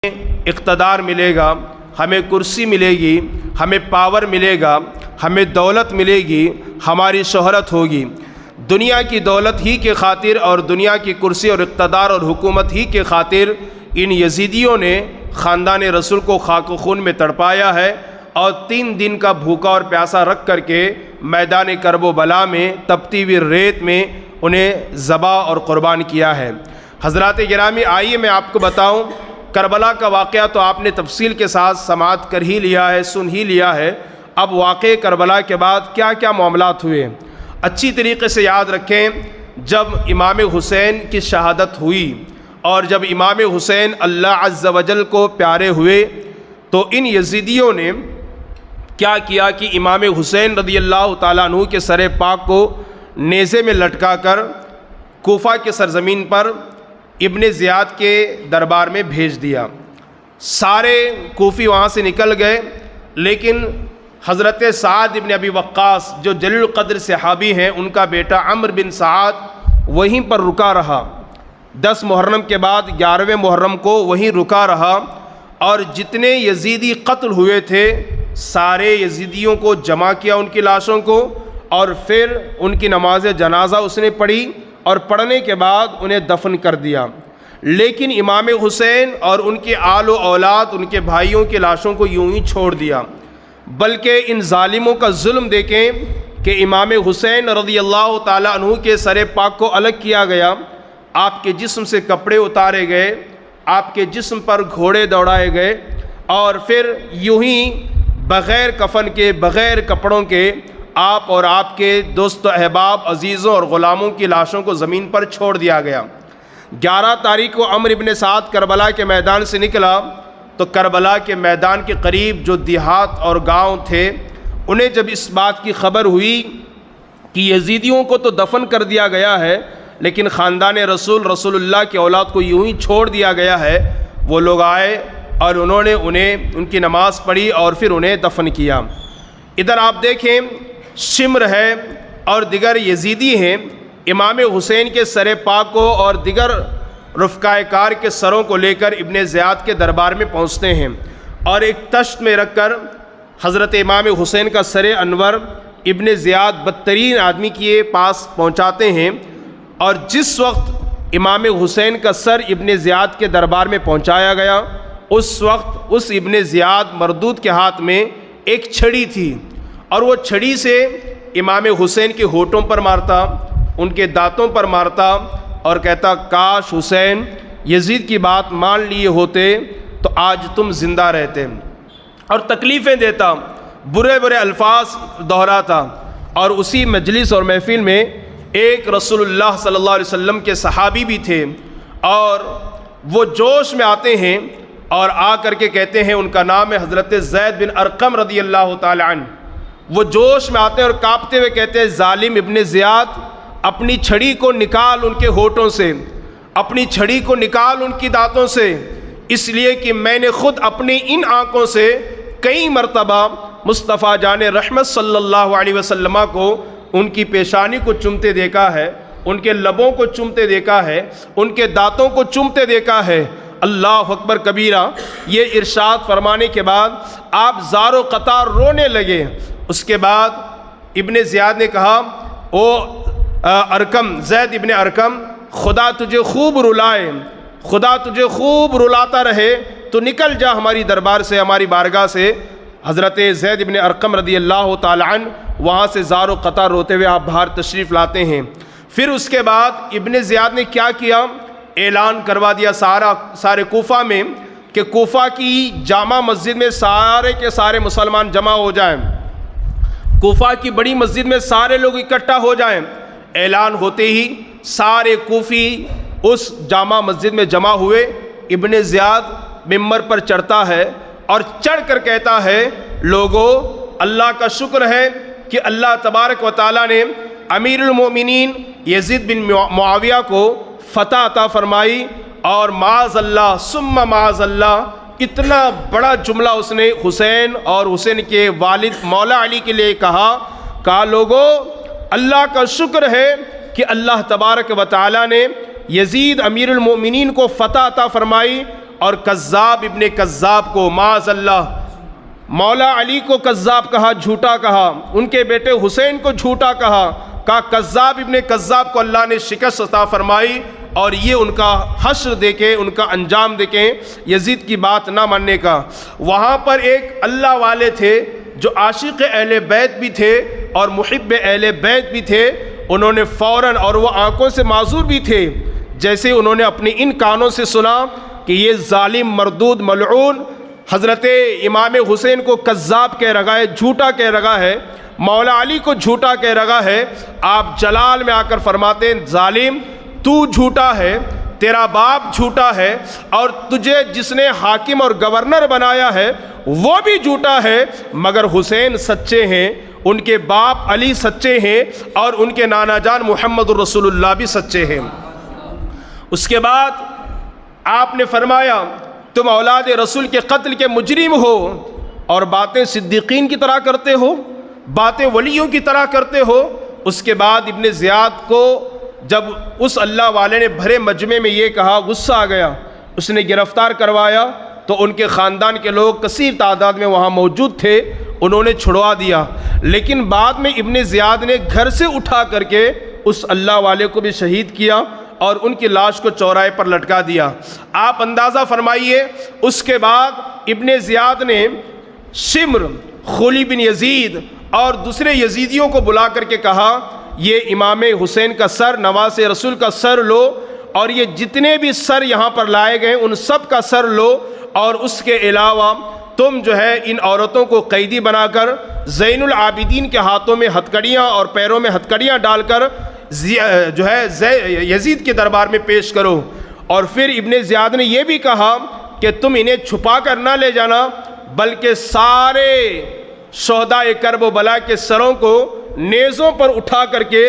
اقتدار ملے گا، ہمیں کرسی ملے گی، ہمیں پاور ملے گا، ہمیں دولت ملے گی، ہماری شہرت ہوگی۔ دنیا کی دولت ہی کے خاطر اور دنیا کی کرسی اور اقتدار اور حکومت ہی کے خاطر ان یزیدیوں نے خاندان رسول کو خاک و خون میں تڑپایا ہے اور 3 دن کا بھوکا اور پیاسا رکھ کر کے میدان کرب و بلا میں تپتی ہوئی ریت میں انہیں ذبح اور قربان کیا ہے۔ حضرات گرامی، آئیے میں آپ کو بتاؤں، کربلا کا واقعہ تو آپ نے تفصیل کے ساتھ سماعت کر ہی لیا ہے، سن ہی لیا ہے۔ اب واقعہ کربلا کے بعد کیا کیا معاملات ہوئے اچھی طریقے سے یاد رکھیں۔ جب امام حسین کی شہادت ہوئی اور جب امام حسین اللہ عز و جل کو پیارے ہوئے تو ان یزیدیوں نے کیا کیا کہ امام حسین رضی اللہ تعالیٰ عنہ کے سر پاک کو نیزے میں لٹکا کر کوفہ کے سرزمین پر ابن زیاد کے دربار میں بھیج دیا۔ سارے کوفی وہاں سے نکل گئے، لیکن حضرت سعد ابن ابی وقاص جو جلیل القدر صحابی ہیں، ان کا بیٹا عمرو بن سعد وہیں پر رکا رہا۔ 10 محرم کے بعد 11ویں محرم کو وہیں رکا رہا اور جتنے یزیدی قتل ہوئے تھے سارے یزیدیوں کو جمع کیا، ان کی لاشوں کو، اور پھر ان کی نماز جنازہ اس نے پڑھی اور پڑھنے کے بعد انہیں دفن کر دیا۔ لیکن امام حسین اور ان کے آل و اولاد، ان کے بھائیوں کی لاشوں کو یوں ہی چھوڑ دیا، بلکہ ان ظالموں کا ظلم دیکھیں کہ امام حسین رضی اللہ تعالیٰ عنہ کے سر پاک کو الگ کیا گیا، آپ کے جسم سے کپڑے اتارے گئے، آپ کے جسم پر گھوڑے دوڑائے گئے، اور پھر یوں ہی بغیر کفن کے، بغیر کپڑوں کے آپ اور آپ کے دوست و احباب، عزیزوں اور غلاموں کی لاشوں کو زمین پر چھوڑ دیا گیا۔ 11 تاریخ کو عمرو بن سعد کربلا کے میدان سے نکلا تو کربلا کے میدان کے قریب جو دیہات اور گاؤں تھے، انہیں جب اس بات کی خبر ہوئی کہ یزیدیوں کو تو دفن کر دیا گیا ہے لیکن خاندان رسول اللہ کی اولاد کو یوں ہی چھوڑ دیا گیا ہے، وہ لوگ آئے اور انہوں نے ان کی نماز پڑھی اور پھر انہیں دفن کیا۔ ادھر آپ دیکھیں، شمر ہے اور دیگر یزیدی ہیں، امام حسین کے سر پاک کو اور دیگر رفقائے کار کے سروں کو لے کر ابن زیاد کے دربار میں پہنچتے ہیں اور ایک تشت میں رکھ کر حضرت امام حسین کا سر انور ابن زیاد بدترین آدمی کے پاس پہنچاتے ہیں، اور جس وقت امام حسین کا سر ابن زیاد کے دربار میں پہنچایا گیا اس وقت اس ابن زیاد مردود کے ہاتھ میں ایک چھڑی تھی، اور وہ چھڑی سے امام حسین کے ہونٹوں پر مارتا، ان کے دانتوں پر مارتا اور کہتا، کاش حسین یزید کی بات مان لیے ہوتے تو آج تم زندہ رہتے، اور تکلیفیں دیتا، برے برے الفاظ دہراتا۔ اور اسی مجلس اور محفل میں ایک رسول اللہ صلی اللہ علیہ وسلم کے صحابی بھی تھے، اور وہ جوش میں آتے ہیں اور آ کر کے کہتے ہیں، ان کا نام ہے حضرت زید بن ارقم رضی اللہ تعالی عنہ۔ وہ جوش میں آتے ہیں اور کانپتے ہوئے کہتے ہیں، ظالم ابن زیاد، اپنی چھڑی کو نکال ان کے ہونٹوں سے، اپنی چھڑی کو نکال ان کی دانتوں سے، اس لیے کہ میں نے خود اپنی ان آنکھوں سے کئی مرتبہ مصطفیٰ جان رحمت صلی اللہ علیہ وسلم کو ان کی پیشانی کو چومتے دیکھا ہے، ان کے لبوں کو چومتے دیکھا ہے، ان کے دانتوں کو چومتے دیکھا ہے۔ اللہ اکبر کبیرہ، یہ ارشاد فرمانے کے بعد آپ زار و قطار رونے لگے۔ اس کے بعد ابن زیاد نے کہا، او ارکم، زید ابن ارکم، خدا تجھے خوب رلائے، خدا تجھے خوب رلاتا رہے، تو نکل جا ہماری دربار سے، ہماری بارگاہ سے۔ حضرت زید ابن ارقم رضی اللہ تعالی عنہ وہاں سے زار و قطار روتے ہوئے آپ باہر تشریف لاتے ہیں۔ پھر اس کے بعد ابن زیاد نے کیا کیا، اعلان کروا دیا سارے کوفہ میں کہ کوفہ کی جامع مسجد میں سارے کے سارے مسلمان جمع ہو جائیں، کوفہ کی بڑی مسجد میں سارے لوگ اکٹھا ہو جائیں۔ اعلان ہوتے ہی سارے کوفی اس جامع مسجد میں جمع ہوئے۔ ابن زیاد ممبر پر چڑھتا ہے اور چڑھ کر کہتا ہے، لوگو اللہ کا شکر ہے کہ اللہ تبارک و تعالیٰ نے امیر المومنین یزید بن معاویہ کو فتح عطا فرمائی، اور معاذ اللہ ثم معاذ اللہ، اتنا بڑا جملہ اس نے حسین اور حسین کے والد مولا علی کے لیے کہا لوگو اللہ کا شکر ہے کہ اللہ تبارک و تعالیٰ نے یزید امیر المومنین کو فتح عطا فرمائی، اور کذاب ابن کذاب کو معاذ اللہ مولا علی کو کذاب کہا، جھوٹا کہا، ان کے بیٹے حسین کو جھوٹا کہا کذاب ابن کذاب کو اللہ نے شکست عطا فرمائی، اور یہ ان کا حشر دیکھیں، ان کا انجام دیکھیں یزید کی بات نہ ماننے کا۔ وہاں پر ایک اللہ والے تھے جو عاشق اہل بیت بھی تھے اور محب اہل بیت بھی تھے، انہوں نے فوراً، اور وہ آنکھوں سے معذور بھی تھے، جیسے انہوں نے اپنے ان کانوں سے سنا کہ یہ ظالم مردود ملعون حضرت امام حسین کو کذاب کہہ رہا ہے، جھوٹا کہہ رہا ہے، مولا علی کو جھوٹا کہہ رہا ہے، آپ جلال میں آ کر فرماتے ہیں ظالم تو جھوٹا ہے، تیرا باپ جھوٹا ہے، اور تجھے جس نے حاکم اور گورنر بنایا ہے وہ بھی جھوٹا ہے، مگر حسین سچے ہیں، ان کے باپ علی سچے ہیں، اور ان کے نانا جان محمد الرسول اللہ بھی سچے ہیں۔ اس کے بعد آپ نے فرمایا تم اولاد رسول کے قتل کے مجرم ہو، اور باتیں صدیقین کی طرح کرتے ہو، باتیں ولیوں کی طرح کرتے ہو۔ اس کے بعد ابن زیاد کو جب اس اللہ والے نے بھرے مجمع میں یہ کہا، غصہ آ گیا، اس نے گرفتار کروایا، تو ان کے خاندان کے لوگ کثیر تعداد میں وہاں موجود تھے، انہوں نے چھڑوا دیا، لیکن بعد میں ابن زیاد نے گھر سے اٹھا کر کے اس اللہ والے کو بھی شہید کیا اور ان کی لاش کو چوراہے پر لٹکا دیا۔ آپ اندازہ فرمائیے، اس کے بعد ابن زیاد نے شمر، خولی بن یزید اور دوسرے یزیدیوں کو بلا کر کے کہا یہ امام حسین کا سر، نواز رسول کا سر لو، اور یہ جتنے بھی سر یہاں پر لائے گئے ان سب کا سر لو، اور اس کے علاوہ تم جو ہے ان عورتوں کو قیدی بنا کر زین العابدین کے ہاتھوں میں ہتھکڑیاں اور پیروں میں ہتھکڑیاں ڈال کر جو ہے یزید کے دربار میں پیش کرو۔ اور پھر ابن زیاد نے یہ بھی کہا کہ تم انہیں چھپا کر نہ لے جانا، بلکہ سارے شہدائے کرب و بلا کے سروں کو نیزوں پر اٹھا کر کے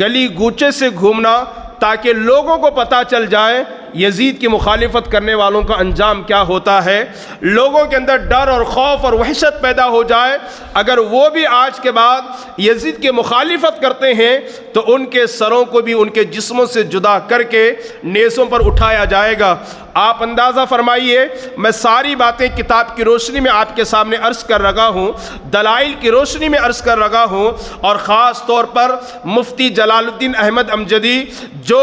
گلی گوچے سے گھومنا، تاکہ لوگوں کو پتہ چل جائے یزید کی مخالفت کرنے والوں کا انجام کیا ہوتا ہے، لوگوں کے اندر ڈر اور خوف اور وحشت پیدا ہو جائے۔ اگر وہ بھی آج کے بعد یزید کی مخالفت کرتے ہیں تو ان کے سروں کو بھی ان کے جسموں سے جدا کر کے نیزوں پر اٹھایا جائے گا۔ آپ اندازہ فرمائیے، میں ساری باتیں کتاب کی روشنی میں آپ کے سامنے عرض کر رہا ہوں، دلائل کی روشنی میں عرض کر رہا ہوں، اور خاص طور پر مفتی جلال الدین احمد امجدی جو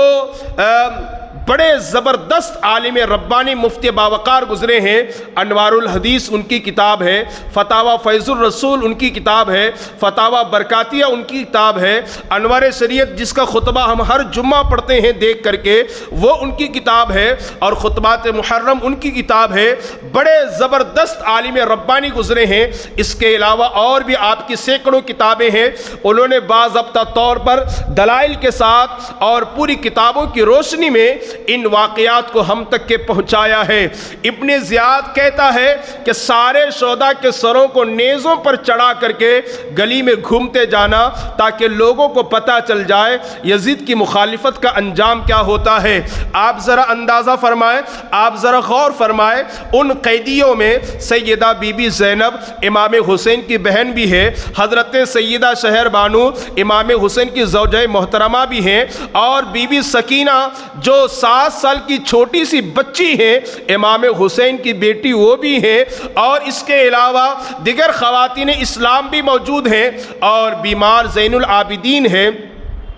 بڑے زبردست عالم ربانی مفتی باوقار گزرے ہیں، انوار الحدیث ان کی کتاب ہے، فتاوی فیض الرسول ان کی کتاب ہے، فتاوی برکاتیہ ان کی کتاب ہے، انوار شریعت جس کا خطبہ ہم ہر جمعہ پڑھتے ہیں دیکھ کر کے وہ ان کی کتاب ہے، اور خطبات محرم ان کی کتاب ہے۔ بڑے زبردست عالم ربانی گزرے ہیں۔ اس کے علاوہ اور بھی آپ کی سینکڑوں کتابیں ہیں، انہوں نے باضابطہ طور پر دلائل کے ساتھ اور پوری کتابوں کی روشنی میں ان واقعات کو ہم تک کے پہنچایا ہے۔ ابن زیاد کہتا ہے کہ سارے شہداء کے سروں کو نیزوں پر چڑھا کر کے گلی میں گھومتے جانا، تاکہ لوگوں کو پتہ چل جائے یزید کی مخالفت کا انجام کیا ہوتا ہے۔ آپ ذرا اندازہ فرمائیں، آپ ذرا غور فرمائیں، ان قیدیوں میں سیدہ بی بی زینب امام حسین کی بہن بھی ہے، حضرت سیدہ شہر بانو امام حسین کی زوجہ محترمہ بھی ہیں، اور بی بی سکینہ جو 7 سال کی چھوٹی سی بچی ہے، امام حسین کی بیٹی وہ بھی ہے، اور اس کے علاوہ دیگر خواتین اسلام بھی موجود ہیں، اور بیمار زین العابدین ہے،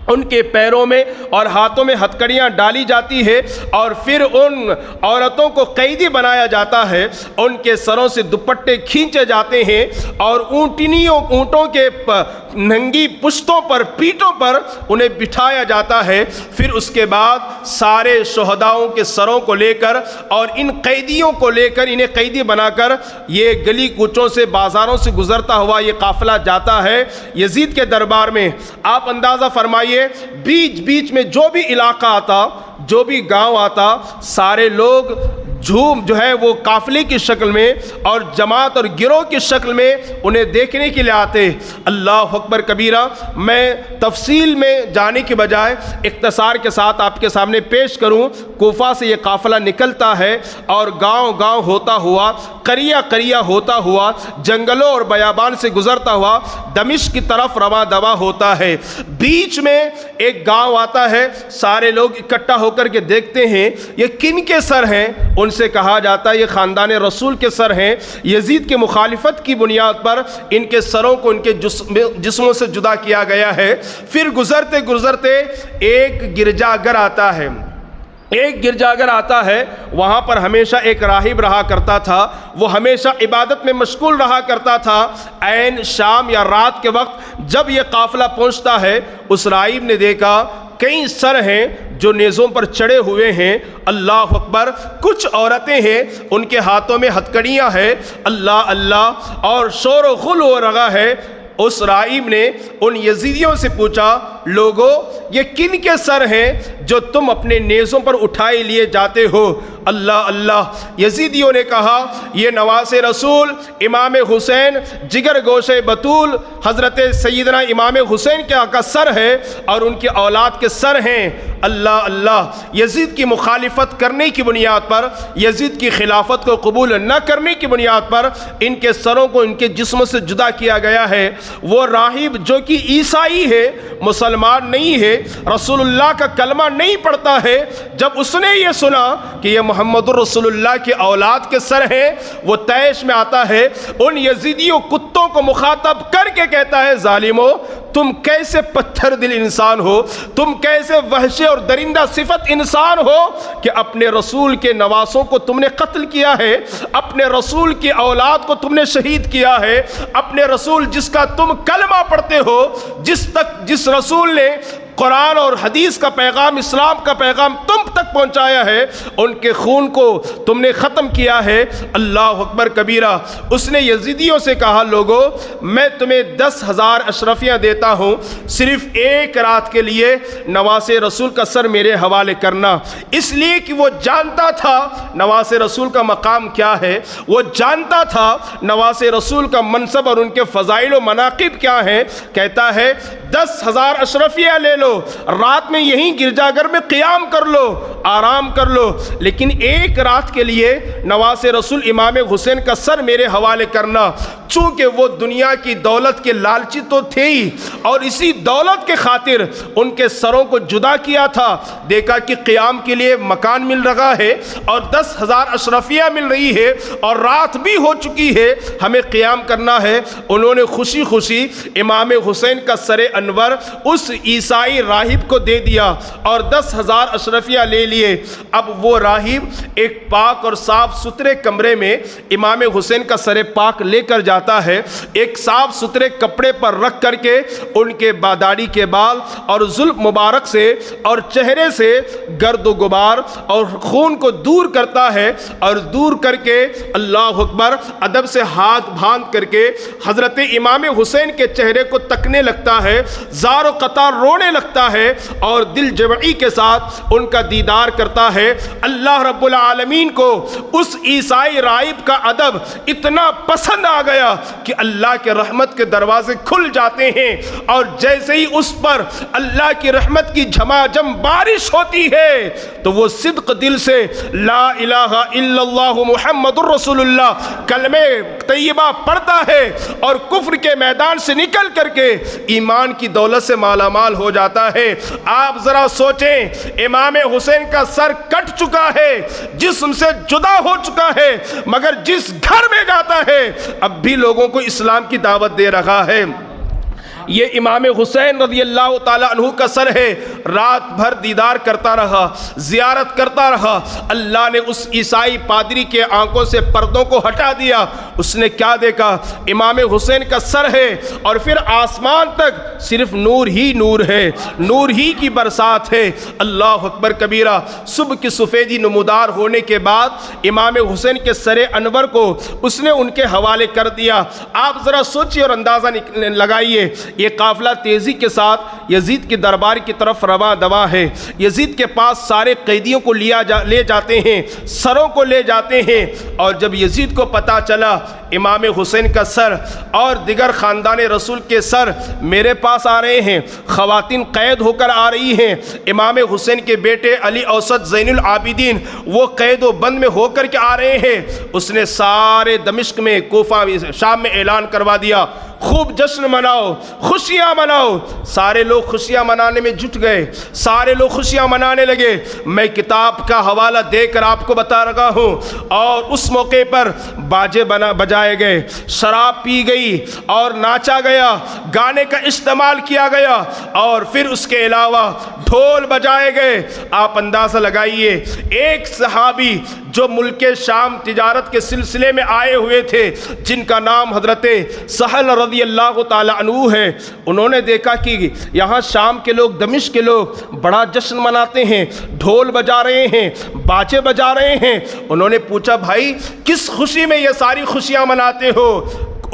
ان کے پیروں میں اور ہاتھوں میں ہتھکڑیاں ڈالی جاتی ہے، اور پھر ان عورتوں کو قیدی بنایا جاتا ہے، ان کے سروں سے دوپٹے کھینچے جاتے ہیں، اور اونٹوں کے ننگی پشتوں پر، پیٹوں پر انہیں بٹھایا جاتا ہے۔ پھر اس کے بعد سارے شہداؤں کے سروں کو لے کر اور ان قیدیوں کو لے کر انہیں قیدی بنا کر یہ گلی کوچوں سے، بازاروں سے گزرتا ہوا یہ قافلہ جاتا ہے یزید کے دربار میں۔ آپ اندازہ فرمائیے، بیچ بیچ میں جو بھی علاقہ آتا، جو بھی گاؤں آتا، سارے لوگ جو ہے وہ قافلے کی شکل میں اور جماعت اور گروہ کی شکل میں انہیں دیکھنے کے لیے آتے۔ اللہ اکبر کبیرہ، میں تفصیل میں جانے کے بجائے اختصار کے ساتھ آپ کے سامنے پیش کروں۔ کوفہ سے یہ قافلہ نکلتا ہے اور گاؤں گاؤں ہوتا ہوا، قریہ قریہ ہوتا ہوا، جنگلوں اور بیابان سے گزرتا ہوا دمشق کی طرف رواں دوا ہوتا ہے۔ بیچ میں ایک گاؤں آتا ہے، سارے لوگ اکٹھا ہو کر کے دیکھتے ہیں یہ کن کے سر ہیں، ان سے کہا جاتا ہے یہ خاندان رسول کے سر ہیں. یزید کی مخالفت کی بنیاد پر ان کے سروں کو ان کے جسموں سے جدا کیا گیا ہے. پھر گزرتے گزرتے ایک گرجا گھر آتا ہے. ایک گرجاگھر آتا ہے. وہاں پر ہمیشہ ایک راہب رہا کرتا تھا. وہ ہمیشہ عبادت میں مشغول رہا کرتا تھا. عین شام یا رات کے وقت جب یہ قافلہ پہنچتا ہے, اس راہب نے دیکھا کئی سر ہیں جو نیزوں پر چڑھے ہوئے ہیں. اللہ اکبر. کچھ عورتیں ہیں, ان کے ہاتھوں میں ہتھکڑیاں ہیں. اللہ اللہ, اور شور و غل ہو رہا ہے. اس راہب نے ان یزیدیوں سے پوچھا, لوگو یہ کن کے سر ہیں جو تم اپنے نیزوں پر اٹھائے لیے جاتے ہو؟ اللہ اللہ. یزیدیوں نے کہا یہ نواز رسول امام حسین جگر گوشہ بطول حضرت سیدنا امام حسین کے آقا سر ہے اور ان کی اولاد کے سر ہیں. اللہ اللہ. یزید کی مخالفت کرنے کی بنیاد پر, یزید کی خلافت کو قبول نہ کرنے کی بنیاد پر ان کے سروں کو ان کے جسموں سے جدا کیا گیا ہے. وہ راہب جو کہ عیسائی ہے, مسلمان نہیں ہے, رسول اللہ کا کلمہ نہیں پڑھتا ہے, جب اس نے یہ سنا کہ یہ محمد رسول اللہ کی اولاد کے سر ہیں, وہ طیش میں آتا ہے. ان یزیدیوں کتوں کو مخاطب کر کے کہتا ہے, ظالمو تم کیسے پتھر دل انسان ہو, تم کیسے وحشی اور درندہ صفت انسان ہو کہ اپنے رسول کے نواسوں کو تم نے قتل کیا ہے, اپنے رسول کی اولاد کو تم نے شہید کیا ہے, اپنے رسول جس کا تم کلمہ پڑھتے ہو, جس رسول نے قرآن اور حدیث کا پیغام, اسلام کا پیغام تم تک پہنچایا ہے, ان کے خون کو تم نے ختم کیا ہے. اللہ اکبر کبیرہ. اس نے یزیدیوں سے کہا, لوگو میں تمہیں 10,000 اشرفیاں دیتا ہوں, صرف ایک رات کے لیے نواز رسول کا سر میرے حوالے کرنا. اس لیے کہ وہ جانتا تھا نواز رسول کا مقام کیا ہے, وہ جانتا تھا نواز رسول کا منصب اور ان کے فضائل و مناقب کیا ہیں. کہتا ہے 10,000 اشرفیاں لے لو, رات میں یہیں گرجا گھر میں قیام کر لو, آرام کر لو, لیکن ایک رات کے لیے نواز رسول امام حسین کا سر میرے حوالے کرنا. چونکہ وہ دنیا کی دولت کے لالچی تو تھے ہی, اور اسی دولت کے خاطر ان کے سروں کو جدا کیا تھا. دیکھا کہ قیام کے لیے مکان مل رہا ہے اور 10,000 اشرفیاں مل رہی ہے اور رات بھی ہو چکی ہے, ہمیں قیام کرنا ہے. انہوں نے خوشی خوشی امام حسین کا سر انور اس عیسائی راہب کو دے دیا اور 10,000 اشرفیاں لے لیے. اب وہ راہب ایک پاک اور صاف ستھرے کمرے میں امام حسین کا سر پاک لے کر جاتا ہے, ایک صاف ستھرے کپڑے پر رکھ کر کے ان کے داڑھی کے بال اور زلف مبارک سے اور چہرے سے گرد و غبار اور خون کو دور کرتا ہے, اور دور کر کے اللہ اکبر ادب سے ہاتھ باندھ کر کے حضرت امام حسین کے چہرے کو تکنے لگتا ہے, زار و قطار رونے لگتا ہے اور دل جمعی کے ساتھ ان کا دیدار کرتا ہے. اللہ رب العالمین کو اس عیسائی راہب کا ادب اتنا پسند آ گیا کہ اللہ کے رحمت کے دروازے کھل جاتے ہیں, اور جیسے ہی اس پر اللہ کی رحمت کی جھماجھم بارش ہوتی ہے تو وہ صدق دل سے لا الہ الا اللہ محمد الرسول اللہ کلمہ طیبہ پڑھتا ہے اور کفر کے میدان سے نکل کر کے ایمان کی دولت سے مالا مال ہو جاتا ہے. آپ ذرا سوچیں, امام حسین کا سر کٹ چکا ہے, جسم سے جدا ہو چکا ہے, مگر جس گھر میں جاتا ہے اب بھی لوگوں کو اسلام کی دعوت دے رہا ہے. یہ امام حسین رضی اللہ تعالیٰ عنہ کا سر ہے. رات بھر دیدار کرتا رہا, زیارت کرتا رہا. اللہ نے اس عیسائی پادری کے آنکھوں سے پردوں کو ہٹا دیا. اس نے کیا دیکھا؟ امام حسین کا سر ہے اور پھر آسمان تک صرف نور ہی نور ہے, نور ہی کی برسات ہے. اللہ اکبر کبیرہ. صبح کی سفیدی نمودار ہونے کے بعد امام حسین کے سر انور کو اس نے ان کے حوالے کر دیا. آپ ذرا سوچیے اور اندازہ لگائیے, یہ قافلہ تیزی کے ساتھ یزید کے دربار کی طرف رواں دواں ہے. یزید کے پاس سارے قیدیوں کو لے جاتے ہیں, سروں کو لے جاتے ہیں, اور جب یزید کو پتہ چلا امام حسین کا سر اور دیگر خاندان رسول کے سر میرے پاس آ رہے ہیں، خواتین قید ہو کر آ رہی ہیں، امام حسین کے بیٹے علی اوسط زین العابدین وہ قید و بند میں ہو کر کے آ رہے ہیں۔ اس نے سارے دمشق میں، کوفہ، شام میں اعلان کروا دیا، خوب جشن مناؤ، خوشیاں مناؤ۔ سارے لوگ خوشیاں منانے میں جٹ گئے، سارے لوگ خوشیاں منانے لگے۔ میں کتاب کا حوالہ دے کر آپ کو بتا رہا ہوں، اور اس موقع پر باجے بجائے گئے، شراب پی گئی اور ناچا گیا، گانے کا استعمال کیا گیا، اور پھر اس کے علاوہ ڈھول بجائے گئے۔ آپ اندازہ لگائیے، ایک صحابی جو ملک شام تجارت کے سلسلے میں آئے ہوئے تھے، جن کا نام حضرت سہل رضی اللہ تعالی عنہ ہے، انہوں نے دیکھا کہ یہاں شام کے لوگ، دمشق کے لوگ بڑا جشن مناتے ہیں، ڈھول بجا رہے ہیں، باجے بجا رہے ہیں۔ انہوں نے پوچھا، بھائی کس خوشی میں یہ ساری خوشیاں مناتے ہو؟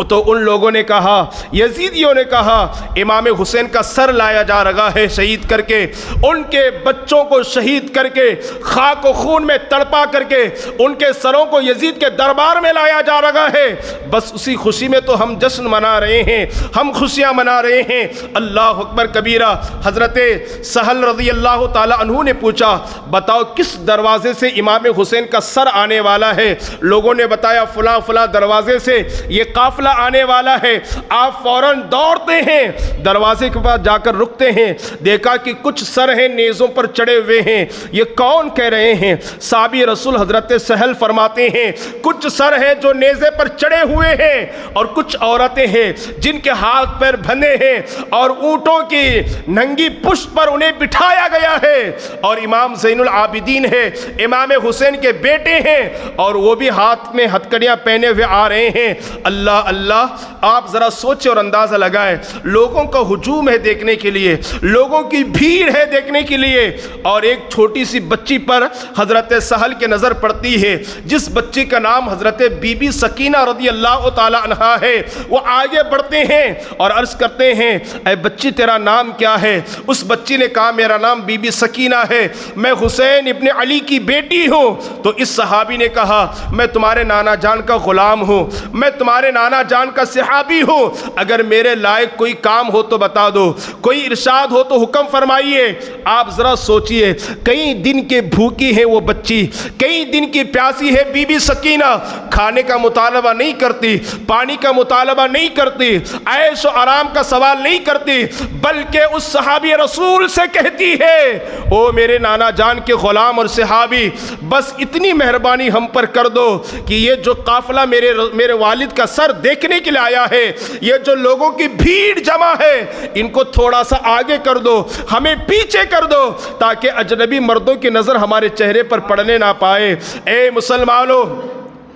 تو ان لوگوں نے کہا، یزیدیوں نے کہا، امام حسین کا سر لایا جا رہا ہے شہید کر کے، ان کے بچوں کو شہید کر کے، خاک و خون میں تڑپا کر کے ان کے سروں کو یزید کے دربار میں لایا جا رہا ہے، بس اسی خوشی میں تو ہم جشن منا رہے ہیں، ہم خوشیاں منا رہے ہیں۔ اللہ اکبر کبیرہ۔ حضرت سہل رضی اللہ تعالی عنہ نے پوچھا، بتاؤ کس دروازے سے امام حسین کا سر آنے والا ہے؟ لوگوں نے بتایا، فلاں فلاں دروازے سے یہ قافلہ آنے والا ہے۔ آپ فوراً دوڑتے ہیں، دروازے کے پاس جا کر رکتے ہیں، دیکھا کہ کچھ سر ہیں نیزوں پر چڑھے ہوئے ہیں۔ یہ کون کہہ رہے ہیں؟ صحابی رسول حضرت سہل فرماتے ہیں، کچھ سر ہیں جو نیزے پر چڑھے ہوئے ہیں، اور کچھ عورتیں ہیں جن کے ہاتھ پیر بندھے ہیں، اور اونٹوں کی ننگی پشت پر انہیں بٹھایا گیا ہے، اور امام زین العابدین ہے، امام حسین کے بیٹے ہیں، اور وہ بھی ہاتھ میں ہتھکڑیاں پہنے ہوئے آ رہے ہیں۔ اللہ اللہ، آپ ذرا سوچیں اور اندازہ لگائیں، لوگوں کا ہجوم ہے دیکھنے کے لیے، لوگوں کی بھیڑ ہے دیکھنے کے لیے، اور ایک چھوٹی سی بچی پر حضرت سہل کے نظر پڑتی ہے، جس بچی کا نام حضرت بی بی سکینہ رضی اللہ تعالی عنہا ہے۔ وہ آگے بڑھتے ہیں اور عرض کرتے ہیں، اے بچی تیرا نام کیا ہے؟ اس بچی نے کہا، میرا نام بی بی سکینہ ہے، میں حسین ابن علی کی بیٹی ہوں۔ تو اس صحابی نے کہا، میں تمہارے نانا جان کا غلام ہوں، میں تمہارے نانا جان کا صحابی ہوں، اگر میرے لائق کوئی کام ہو تو بتا دو، کوئی ارشاد ہو تو حکم فرمائیے۔ آپ ذرا سوچئے، کئی دن کے بھوکی ہے وہ بچی، کئی دن کی پیاسی ہے بی بی سکینہ، کھانے کا مطالبہ نہیں کرتی، پانی کا مطالبہ نہیں کرتی، عیش و آرام کا سوال نہیں کرتی، بلکہ اس صحابی رسول سے کہتی ہے، او میرے نانا جان کے غلام اور صحابی، بس اتنی مہربانی ہم پر کر دو کہ یہ جو قافلہ میرے والد کا سر دیکھنے کے لیے آیا ہے، یہ جو لوگوں کی بھیڑ جمع ہے، ان کو تھوڑا سا آگے کر دو، ہمیں پیچھے کر دو، تاکہ اجنبی مردوں کی نظر ہمارے چہرے پر پڑنے نہ پائے۔ اے مسلمانوں،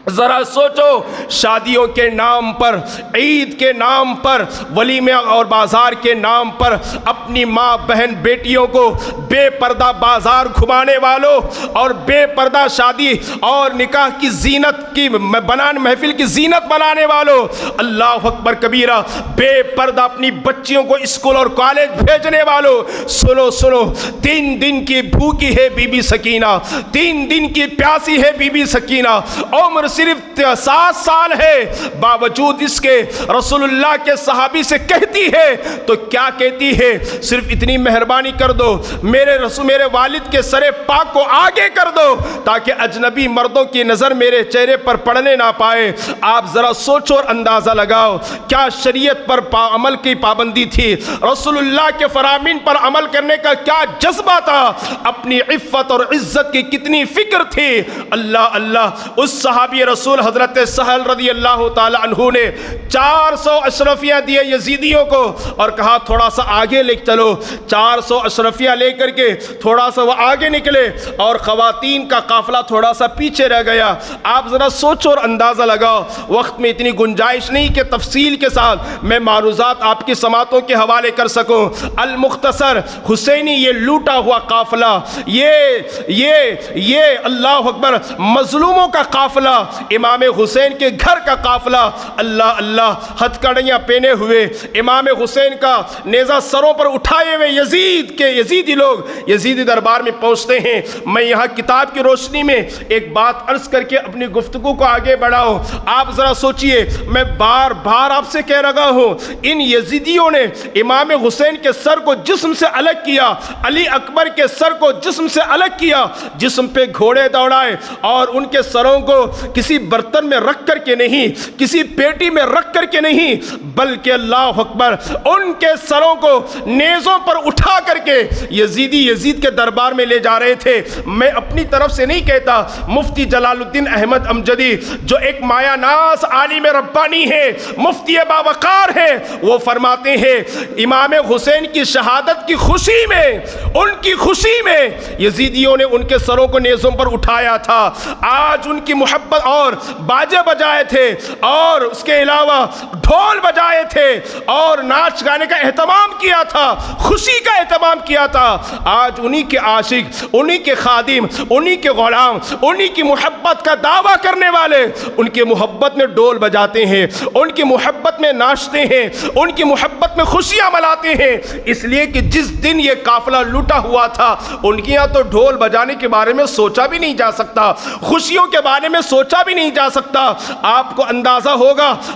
ذرا سوچو، شادیوں کے نام پر، عید کے نام پر، ولیمے اور بازار کے نام پر اپنی ماں بہن بیٹیوں کو بے پردہ بازار گھمانے والوں اور بے پردہ شادی اور نکاح کی زینت کی محفل کی زینت بنانے والوں، اللہ اکبر کبیرہ، بے پردہ اپنی بچیوں کو اسکول اور کالج بھیجنے والوں، سنو سنو، 3 دن کی بھوکی ہے بی بی سکینہ، 3 دن کی پیاسی ہے بی بی سکینہ، عمر صرف 7 سال ہے، باوجود اس کے رسول اللہ کے صحابی سے کہتی ہے تو کیا کہتی ہے؟ صرف اتنی مہربانی کر دو، میرے والد کے سر پاک کو آگے کر دو تاکہ اجنبی مردوں کی نظر میرے چہرے پر پڑنے نہ پائے۔ آپ ذرا سوچو اور اندازہ لگاؤ، کیا شریعت پر عمل کی پابندی تھی، رسول اللہ کے فرامین پر عمل کرنے کا کیا جذبہ تھا، اپنی عفت اور عزت کی کتنی فکر تھی۔ اللہ اللہ، اس صحابی رسول حضرت سہل رضی اللہ تعالی عنہ نے 400 اشرفیاں دیے یزیدیوں کو اور کہا تھوڑا سا آگے لے چلو۔ 400 اشرفیاں لے کر کے تھوڑا سا وہ آگے نکلے اور خواتین کا قافلہ تھوڑا سا پیچھے رہ گیا۔ آپ ذرا سوچو اور اندازہ لگاؤ، وقت میں اتنی گنجائش نہیں کہ تفصیل کے ساتھ میں معروضات آپ کی سماعتوں کے حوالے کر سکوں۔ المختصر، حسینی یہ لوٹا ہوا قافلہ، یہ اللہ اکبر، مظلوموں کا قافلہ امام امام حسین کے گھر کا قافلہ اللہ اللہ ہتھکڑیاں پہنے ہوئے امام حسین کا نیزہ سروں پر اٹھائے ہوئے یزیدی لوگ یزیدی دربار میں پہنچتے ہیں۔ میں یہاں کتاب کی روشنی میں ایک بات عرض کر کے اپنی گفتگو کو آگے بڑھاؤں۔ آپ ذرا سوچئے، میں بار بار آپ سے کہہ رہا ہوں، ان یزیدیوں نے امام حسین کے سر کو جسم سے الگ کیا، علی اکبر کے سر کو جسم سے الگ کیا، جسم پہ گھوڑے دوڑائے اور ان کے سروں کو کسی برتن میں رکھ کر کے نہیں، کسی پیٹی میں رکھ کر کے نہیں، بلکہ اللہ اکبر ان کے سروں کو نیزوں پر اٹھا کر کے یزید کے دربار میں لے جا رہے تھے۔ میں اپنی طرف سے نہیں کہتا، مفتی جلال الدین احمد امجدی جو ایک مایہ ناز عالم ربانی ہے، مفتی باوقار ہے، وہ فرماتے ہیں امام حسین کی شہادت کی خوشی میں، ان کی خوشی میں یزیدیوں نے ان کے سروں کو نیزوں پر اٹھایا تھا۔ آج ان کی محبت اور باجے بجائے تھے اور اس کے علاوہ ڈھول بجائے تھے اور ناچ گانے کا اہتمام کیا تھا، خوشی کا اہتمام کیا تھا۔ آج انہی کے عاشق، انہی کے خادم، انہی کے غلام، انہی کی محبت کا دعویٰ کرنے والے ان کی محبت میں ڈھول بجاتے ہیں، ان کی محبت میں ناچتے ہیں، ان کی محبت میں خوشیاں مناتے ہیں، اس لیے کہ جس دن یہ قافلہ لوٹا ہوا تھا ان کے یہاں تو ڈھول بجانے کے بارے میں سوچا بھی نہیں جا سکتا، خوشیوں کے بارے میں سوچا بھی نہیں جا سکتا۔ آپ کو اندازہ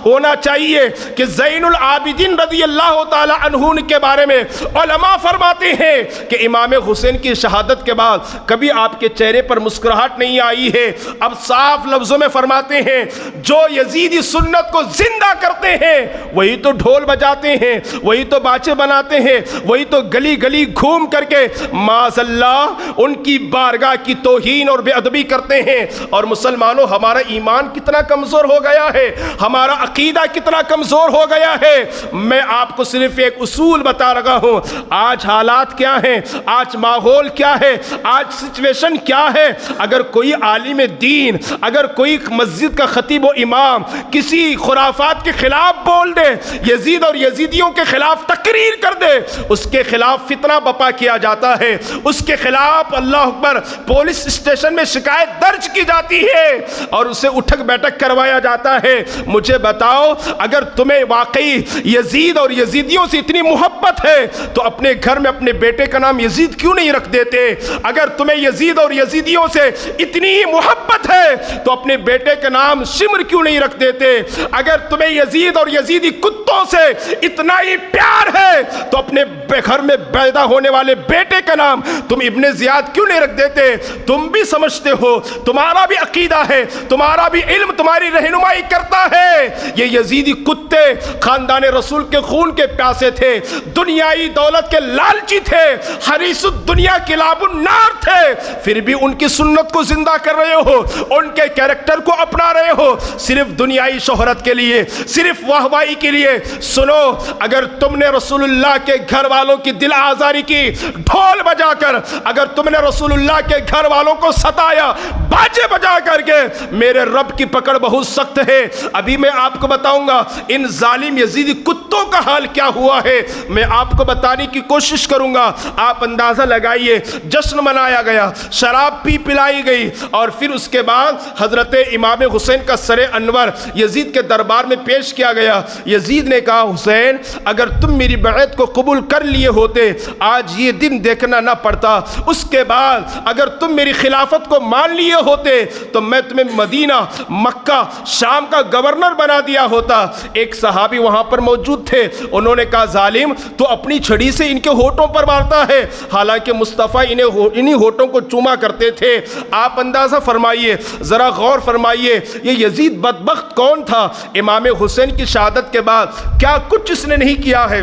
ہونا چاہیے کہ زین العابدین رضی اللہ تعالی عنہ کے بارے میں علماء فرماتے ہیں کہ امام حسین کی شہادت کے بعد کبھی آپ کے چہرے پر مسکراہٹ نہیں آئی ہے۔ اب صاف لفظوں میں فرماتے ہیں جو یزیدی سنت کو زندہ کرتے ہیں وہی تو ڈھول بجاتے ہیں، وہی تو باچے بناتے ہیں، وہی تو گلی گلی گھوم کر کے معاذ اللہ ان کی بارگاہ کی توہین اور بے ادبی کرتے ہیں۔ اور مسلمانوں، ہمارا ایمان کتنا کمزور ہو گیا ہے، ہمارا عقیدہ کتنا کمزور ہو گیا ہے۔ میں آپ کو صرف ایک اصول بتا رہا ہوں، آج حالات کیا ہیں، آج ماحول کیا ہے، آج سچویشن کیا ہے۔ اگر کوئی عالم دین، اگر کوئی مسجد کا خطیب و امام کسی خرافات کے خلاف بول دے، یزید اور یزیدیوں کے خلاف تقریر کر دے، اس کے خلاف فتنہ بپا کیا جاتا ہے، اس کے خلاف اللہ اکبر پولیس اسٹیشن میں شکایت درج کی جاتی ہے اور اسے اٹھک بیٹھک کروایا جاتا ہے۔ مجھے بتاؤ، اگر تمہیں واقعی یزید اور یزیدیوں سے اتنی محبت ہے تو اپنے گھر میں اپنے بیٹے کا نام یزید کیوں نہیں رکھ دیتے؟ اگر تمہیں یزید اور یزیدیوں سے اتنی ہی محبت ہے تو اپنے بیٹے کا نام شمر کیوں نہیں رکھ دیتے؟ اگر تمہیں یزید اور یزیدی کتوں سے اتنا ہی پیار ہے تو اپنے گھر میں پیدا ہونے والے بیٹے کا نام تم ابن زیاد کیوں نہیں رکھ دیتے؟ تم بھی سمجھتے ہو، تمہارا بھی عقیدہ ہے، تمہارا بھی علم تمہاری رہنمائی کرتا ہے۔ یہ یزیدی کتے خاندان رسول کے خون کے پیاسے تھے، دنیائی دولت کے لالچی تھے، حریص الدنیا کلاب النار تھے، پھر بھی ان کی سنت کو زندہ کر رہے ہو، ان کے کیریکٹر کو اپنا رہے ہو صرف دنیائی شہرت کے لیے، صرف واہوائی کے لیے۔ سنو، اگر تم نے رسول اللہ کے گھر والوں کی دل آزاری کی ڈھول بجا کر، اگر تم نے رسول اللہ کے گھر والوں کو ستایا باجے بجا کر کے، میرے رب کی پکڑ بہت سخت ہے۔ ابھی میں آپ کو بتاؤں گا ان ظالم یزیدی کتوں کا حال کیا ہوا ہے، میں آپ کو بتانے کی کوشش کروں گا۔ آپ اندازہ لگائیے، جشن منایا گیا، شراب پلائی گئی اور پھر اس کے بعد حضرت امام حسین کا سر انور یزید کے دربار میں پیش کیا گیا۔ یزید نے کہا، حسین اگر تم میری بیعت کو قبول کر لیے ہوتے آج یہ دن دیکھنا نہ پڑتا، اس کے بعد اگر تم میری خلافت کو مان لیے ہوتے تو میں تمہیں مدینہ، مکہ، شام کا گورنر بنا دیا ہوتا۔ ایک صحابی وہاں پر موجود تھے، انہوں نے کہا، ظالم تو اپنی چھڑی سے ان کے ہونٹوں پر مارتا ہے، حالانکہ مصطفیٰ انہی ہونٹوں کو چوما کرتے تھے۔ آپ اندازہ فرمائیے، ذرا غور فرمائیے، یہ یزید بدبخت کون تھا؟ امام حسین کی شہادت کے بعد کیا کچھ اس نے نہیں کیا ہے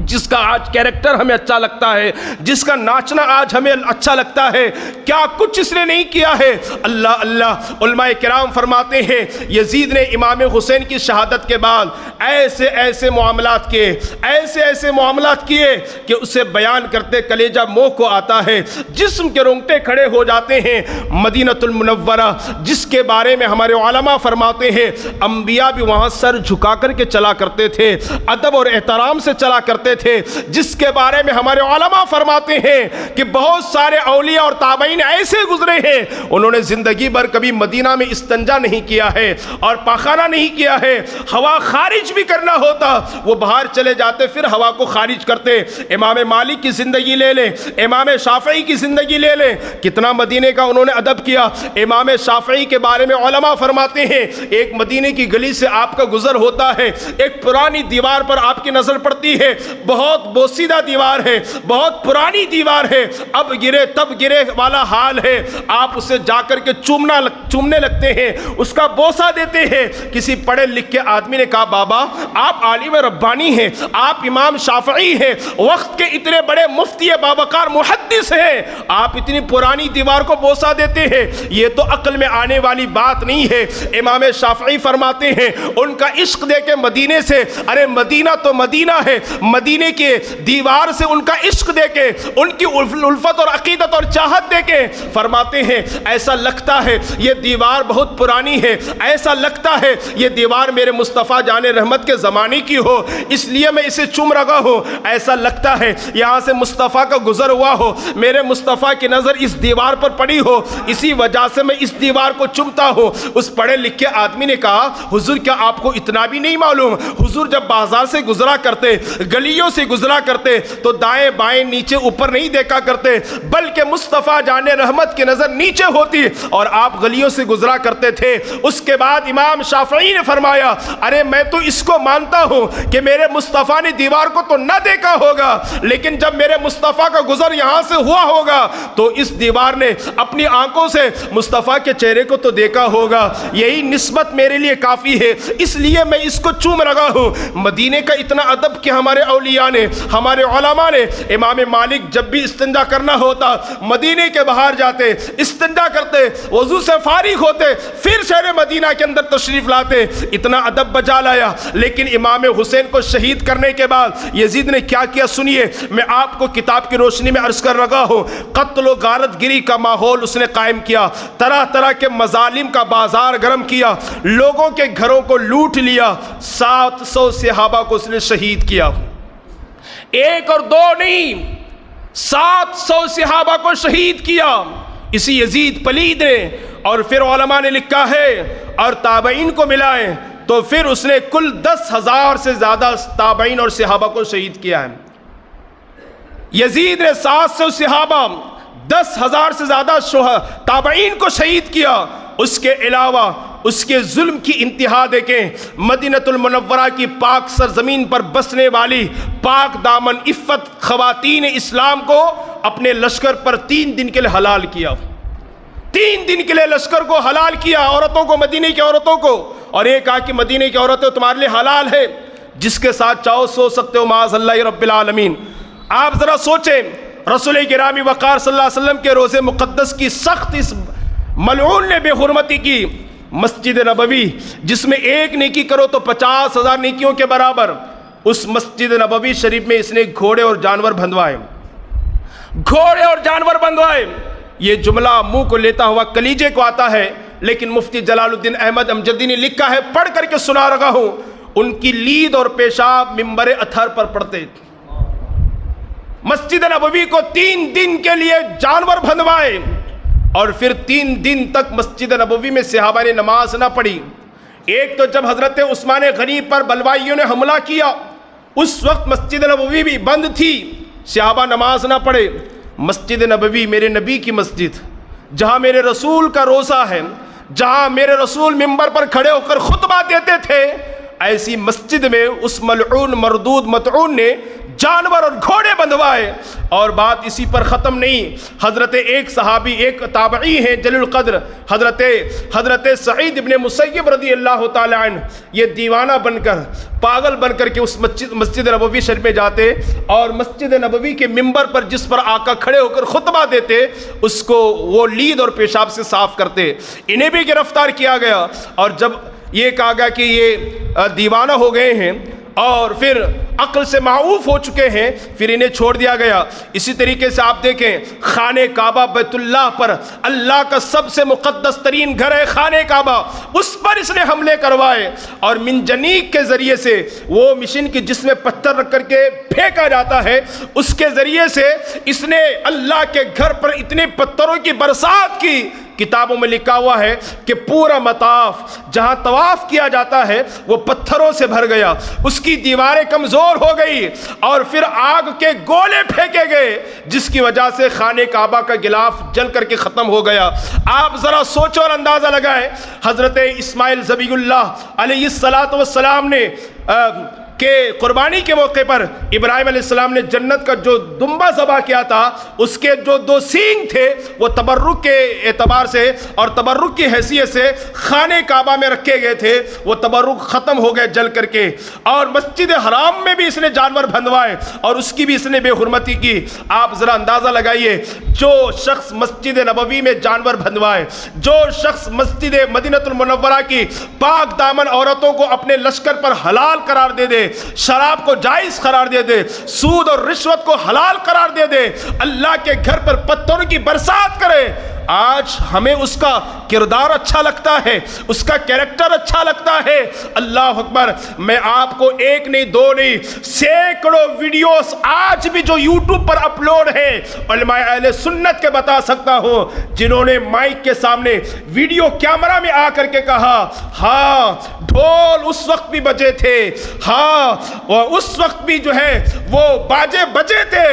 جس کا آج کیریکٹر ہمیں اچھا لگتا ہے، جس کا ناچنا آج ہمیں اچھا لگتا ہے؟ کیا کچھ اس نے نہیں کیا ہے؟ اللہ اللہ، علماء کرام فرماتے ہیں یزید نے امام حسین کی شہادت کے بعد ایسے ایسے معاملات کیے، ایسے ایسے معاملات کیے کہ اسے بیان کرتے کلیجہ منہ کو آتا ہے، جسم کے رونگٹے کھڑے ہو جاتے ہیں۔ مدینہ المنورہ جس کے بارے میں ہمارے علماء فرماتے ہیں انبیاء بھی وہاں سر جھکا کر کے چلا کرتے تھے، ادب اور احترام سے چلا کرتے تھے، جس کے بارے میں ہمارے علماء فرماتے ہیں کہ بہت سارے اولیاء اور تابعین ایسے گزرے ہیں انہوں نے زندگی بھر کبھی مدینہ میں استنجا نہیں کیا ہے اور پاخانہ نہیں کیا ہے، ہوا خارج بھی کرنا ہوتا وہ باہر چلے جاتے پھر ہوا کو خارج کرتے۔ امام مالک کی زندگی لے لیں، امام شافعی کی زندگی لے لیں، کتنا مدینے کا انہوں نے ادب کیا۔ امام شافعی کے بارے میں علماء فرماتے ہیں ایک مدینے کی گلی سے آپ کا گزر ہوتا ہے، ایک پرانی دیوار پر آپ کی نظر پڑتی ہے، بہت بوسیدہ دیوار ہے، بہت پرانی دیوار ہے، اب گرے تب گرے والا حال ہے، آپ اسے جا کر کے چومنے لگتے ہیں، اس کا بوسہ دیتے ہیں۔ کسی پڑھے لکھے آدمی نے کہا بابا آپ عالم ربانی ہیں، آپ امام شافعی ہیں، وقت کے اتنے بڑے مفتی باوقار محدث ہیں، آپ اتنی پرانی دیوار کو بوسہ دیتے ہیں، یہ تو عقل میں آنے والی بات نہیں ہے۔ امام شافعی فرماتے ہیں ان کا عشق دے کے مدینے سے، ارے مدینہ تو مدینہ ہے، مدینے کے دیوار سے ان کا عشق دے کے، ان کی الفت اور عقیدت اور چاہت دے کے فرماتے ہیں ایسا لگتا ہے یہ دیوار بہت پرانی ہے، ایسا لگتا ہے یہ دیوار میرے مصطفیٰ جان رحمت کے زمانے کی ہو، اس لیے میں اسے چوم رہا ہوں، ایسا لگتا ہے یہاں سے مصطفیٰ کا گزر ہوا ہو، میرے مصطفیٰ کی نظر اس دیوار پر پڑی ہو، اسی وجہ سے میں اس دیوار کو چومتا ہوں۔ اس پڑھے لکھے آدمی نے کہا حضور کیا آپ کو اتنا بھی نہیں معلوم، حضور جب بازار سے گزرا کرتے، گلیوں سے گزرا کرتے تو دائیں بائیں نیچے اوپر نہیں دیکھا کرتے، بلکہ مصطفیٰ جان رحمت کی نظر نیچے ہوتی اور آپ گلیوں سے گزرا کرتے تھے۔ اس کے بعد امام شافعی نے فرمایا ارے میں تو اس کو مانتا ہوں کہ میرے مصطفیٰ نے دیوار کو تو نہ دیکھا ہوگا، لیکن جب میرے مصطفیٰ کا گزر یہاں سے ہوا ہوگا تو اس دیوار نے اپنی آنکھوں سے مصطفیٰ کے چہرے کو تو دیکھا ہوگا، یہی نسبت میرے لیے کافی ہے، اس لیے میں اس کو چوم رہا ہوں۔ مدینے کا اتنا ادب کہ ہمارے اولیاء نے، ہمارے علماء نے، امام مالک جب بھی استنجا کرنا ہوتا مدینے کے باہر جاتے، استنجا کرتے، وضو سے فارغ ہوتے، پھر شہر مدینہ کے اندر تشریف لاتے، اتنا ادب بجا لایا۔ لیکن امام حسین کو شہید کرنے کے بعد یزید نے کیا کیا سنیے، میں آپ کو کتاب کی روشنی میں عرض کر رہا ہوں۔ قتل و غارت گری کا ماحول اس نے قائم کیا، طرح طرح کے مظالم کا بازار گرم کیا، لوگوں کے گھروں کو لوٹ لیا، 700 صحابہ کو اس نے شہید کیا، ایک اور دو نہیں، 700 صحابہ کو شہید کیا اسی یزید پلید نے۔ اور پھر علماء نے لکھا ہے اور تابعین کو ملائیں تو پھر اس نے کل 10,000 سے زیادہ تابعین اور صحابہ کو شہید کیا ہے۔ یزید نے 700 صحابہ، 10,000 سے زیادہ تابعین کو شہید کیا۔ اس کے علاوہ اس کے ظلم کی انتہا دیکھیں، مدینہ المنورہ کی پاک سرزمین پر بسنے والی پاک دامن عفت خواتین اسلام کو اپنے لشکر پر 3 دن کے لیے حلال کیا، 3 دن کے لیے لشکر کو حلال کیا، عورتوں کو، مدینے کی عورتوں کو، اور ایک کہا کہ مدینے کی عورتیں تمہارے لیے حلال ہے، جس کے ساتھ چاہو سو سکتے ہو معاذ اللہ رب العالمین۔ آپ ذرا سوچیں رسول گرامی وقار صلی اللہ علیہ وسلم کے روزے مقدس کی سخت اس ملعون نے بے حرمتی کی، مسجد نبوی جس میں ایک نیکی کرو تو 50,000 نیکیوں کے برابر، اس مسجد نبوی شریف میں اس نے گھوڑے اور جانور بندھوائے، گھوڑے اور جانور بندھوائے۔ یہ جملہ منہ کو لیتا ہوا کلیجے کو آتا ہے، لیکن مفتی جلال الدین احمد امجدی نے لکھا ہے، پڑھ کر کے سنا رہا ہوں، ان کی لید اور پیشاب منبر اطہر پر پڑتے۔ مسجد نبوی کو 3 دن کے لیے جانور بندھوائے اور پھر 3 دن تک مسجد نبوی میں صحابہ نے نماز نہ پڑھی۔ ایک تو جب حضرت عثمان غنی پر بلوائیوں نے حملہ کیا اس وقت مسجد نبوی بھی بند تھی، صحابہ نماز نہ پڑھے۔ مسجد نبوی میرے نبی کی مسجد، جہاں میرے رسول کا روضہ ہے، جہاں میرے رسول منبر پر کھڑے ہو کر خطبہ دیتے تھے، ایسی مسجد میں اس ملعون مردود مطعون نے جانور اور گھوڑے بندھوائے۔ اور بات اسی پر ختم نہیں، حضرت ایک صحابی، ایک تابعی ہیں جلیل القدر، حضرت سعید ابن مسیب رضی اللہ تعالی عنہ، یہ دیوانہ بن کر، پاگل بن کر کے اس مسجد نبوی شریف میں جاتے اور مسجد نبوی کے منبر پر جس پر آقا کھڑے ہو کر خطبہ دیتے اس کو وہ لید اور پیشاب سے صاف کرتے۔ انہیں بھی گرفتار کیا گیا اور جب یہ کہا گیا کہ یہ دیوانہ ہو گئے ہیں اور پھر عقل سے معوف ہو چکے ہیں، پھر انہیں چھوڑ دیا گیا۔ اسی طریقے سے آپ دیکھیں خانہ کعبہ بیت اللہ پر، اللہ کا سب سے مقدس ترین گھر ہے خانہ کعبہ، اس پر اس نے حملے کروائے، اور منجنیق کے ذریعے سے، وہ مشین کی جس میں پتھر رکھ کر کے پھینکا جاتا ہے، اس کے ذریعے سے اس نے اللہ کے گھر پر اتنے پتھروں کی برسات کی۔ کتابوں میں لکھا ہوا ہے کہ پورا مطاف جہاں طواف کیا جاتا ہے وہ پتھروں سے بھر گیا، اس کی دیواریں کمزور ہو گئی، اور پھر آگ کے گولے پھینکے گئے جس کی وجہ سے خانہ کعبہ کا غلاف جل کر کے ختم ہو گیا۔ آپ ذرا سوچو اور اندازہ لگائیں، حضرت اسماعیل ذبیح اللہ علیہ السلام نے کہ قربانی کے موقع پر ابراہیم علیہ السلام نے جنت کا جو دمبا ذبح کیا تھا، اس کے جو دو سینگ تھے وہ تبرک کے اعتبار سے اور تبرک کی حیثیت سے خانہ کعبہ میں رکھے گئے تھے، وہ تبرک ختم ہو گئے جل کر کے، اور مسجد حرام میں بھی اس نے جانور بندھوائے اور اس کی بھی اس نے بے حرمتی کی۔ آپ ذرا اندازہ لگائیے، جو شخص مسجد نبوی میں جانور بندھوائے، جو شخص مسجد مدینہ المنورہ کی پاک دامن عورتوں کو اپنے لشکر پر حلال قرار دے دے، شراب کو جائز قرار دے دے، سود اور رشوت کو حلال قرار دے دے، اللہ کے گھر پر پتھروں کی برسات کرے، آج ہمیں اس کا کردار اچھا لگتا ہے، اس کا کیریکٹر اچھا لگتا ہے۔ اللہ اکبر، میں آپ کو ایک نہیں دو نہیں سینکڑوں ویڈیوز آج بھی جو یوٹیوب پر اپلوڈ ہیں علماء اہل سنت کے بتا سکتا ہوں، جنہوں نے مائک کے سامنے ویڈیو کیمرہ میں آ کر کے کہا ہاں ڈھول اس وقت بھی بجے تھے، ہاں اس وقت بھی جو ہے وہ باجے بجے تھے،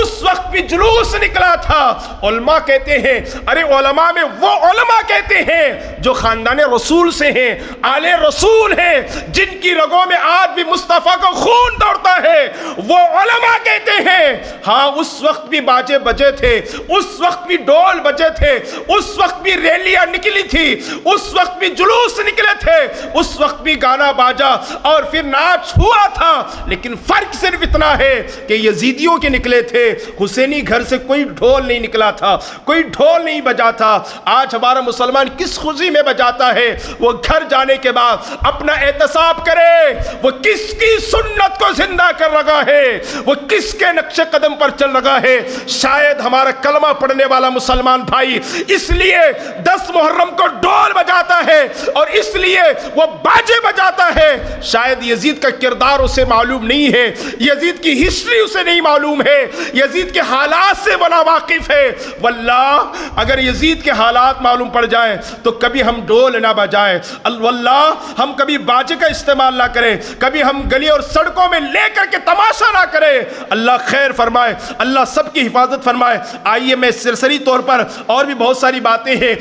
اس وقت بھی جلوس نکلا تھا۔ علماء کہتے ہیں، ارے علماء میں وہ علماء کہتے ہیں جو خاندان رسول سے ہیں، آل رسول ہیں، جن کی رگوں میں آج بھی مصطفیٰ کا خون دوڑتا ہے، وہ علماء کہتے ہیں ہاں اس وقت بھی باجے بجے تھے، اس وقت بھی ڈول بجے تھے، اس وقت بھی ریلیاں نکلی تھی، اس وقت بھی جلوس نکلے تھے، اس وقت بھی گانا باجا اور پھر ناچ ہوا تھا، لیکن فرق صرف اتنا ہے کہ یزیدیوں کے نکلے تھے، حسینی گھر سے کوئی ڈھول نہیں نکلا تھا، کوئی ڈھول نہیں بجا تھا۔ آج ہمارا مسلمان کس خوشی میں بجاتا ہے؟ وہ گھر جانے کے بعد اپنا احتساب کرے، وہ کس کی سنت کو زندہ کر رہا ہے، وہ کس کے نقش قدم پر چل رہا ہے۔ شاید ہمارا کلمہ پڑھنے والا مسلمان بھائی اس لیے 10 محرم کو ڈھول بجاتا ہے اور اس لیے وہ باجے بجاتا ہے، شاید یزید کا کردار اسے معلوم نہیں ہے، یزید کی ہسٹری اسے نہیں معلوم ہے، یزید کے حالات سے وہ ناواقف ہے۔ واللہ اگر یزید کے حالات معلوم پڑ جائیں تو کبھی ہم ڈول نہ بجائیں، واللہ ہم کبھی باجے کا استعمال نہ کریں، کبھی ہم گلی اور سڑکوں میں لے کر کے تماشا نہ کریں۔ اللہ خیر فرمائے، اللہ سب کی حفاظت فرمائے۔ آئیے میں سرسری طور پر اور بھی بہت ساری باتیں ہیں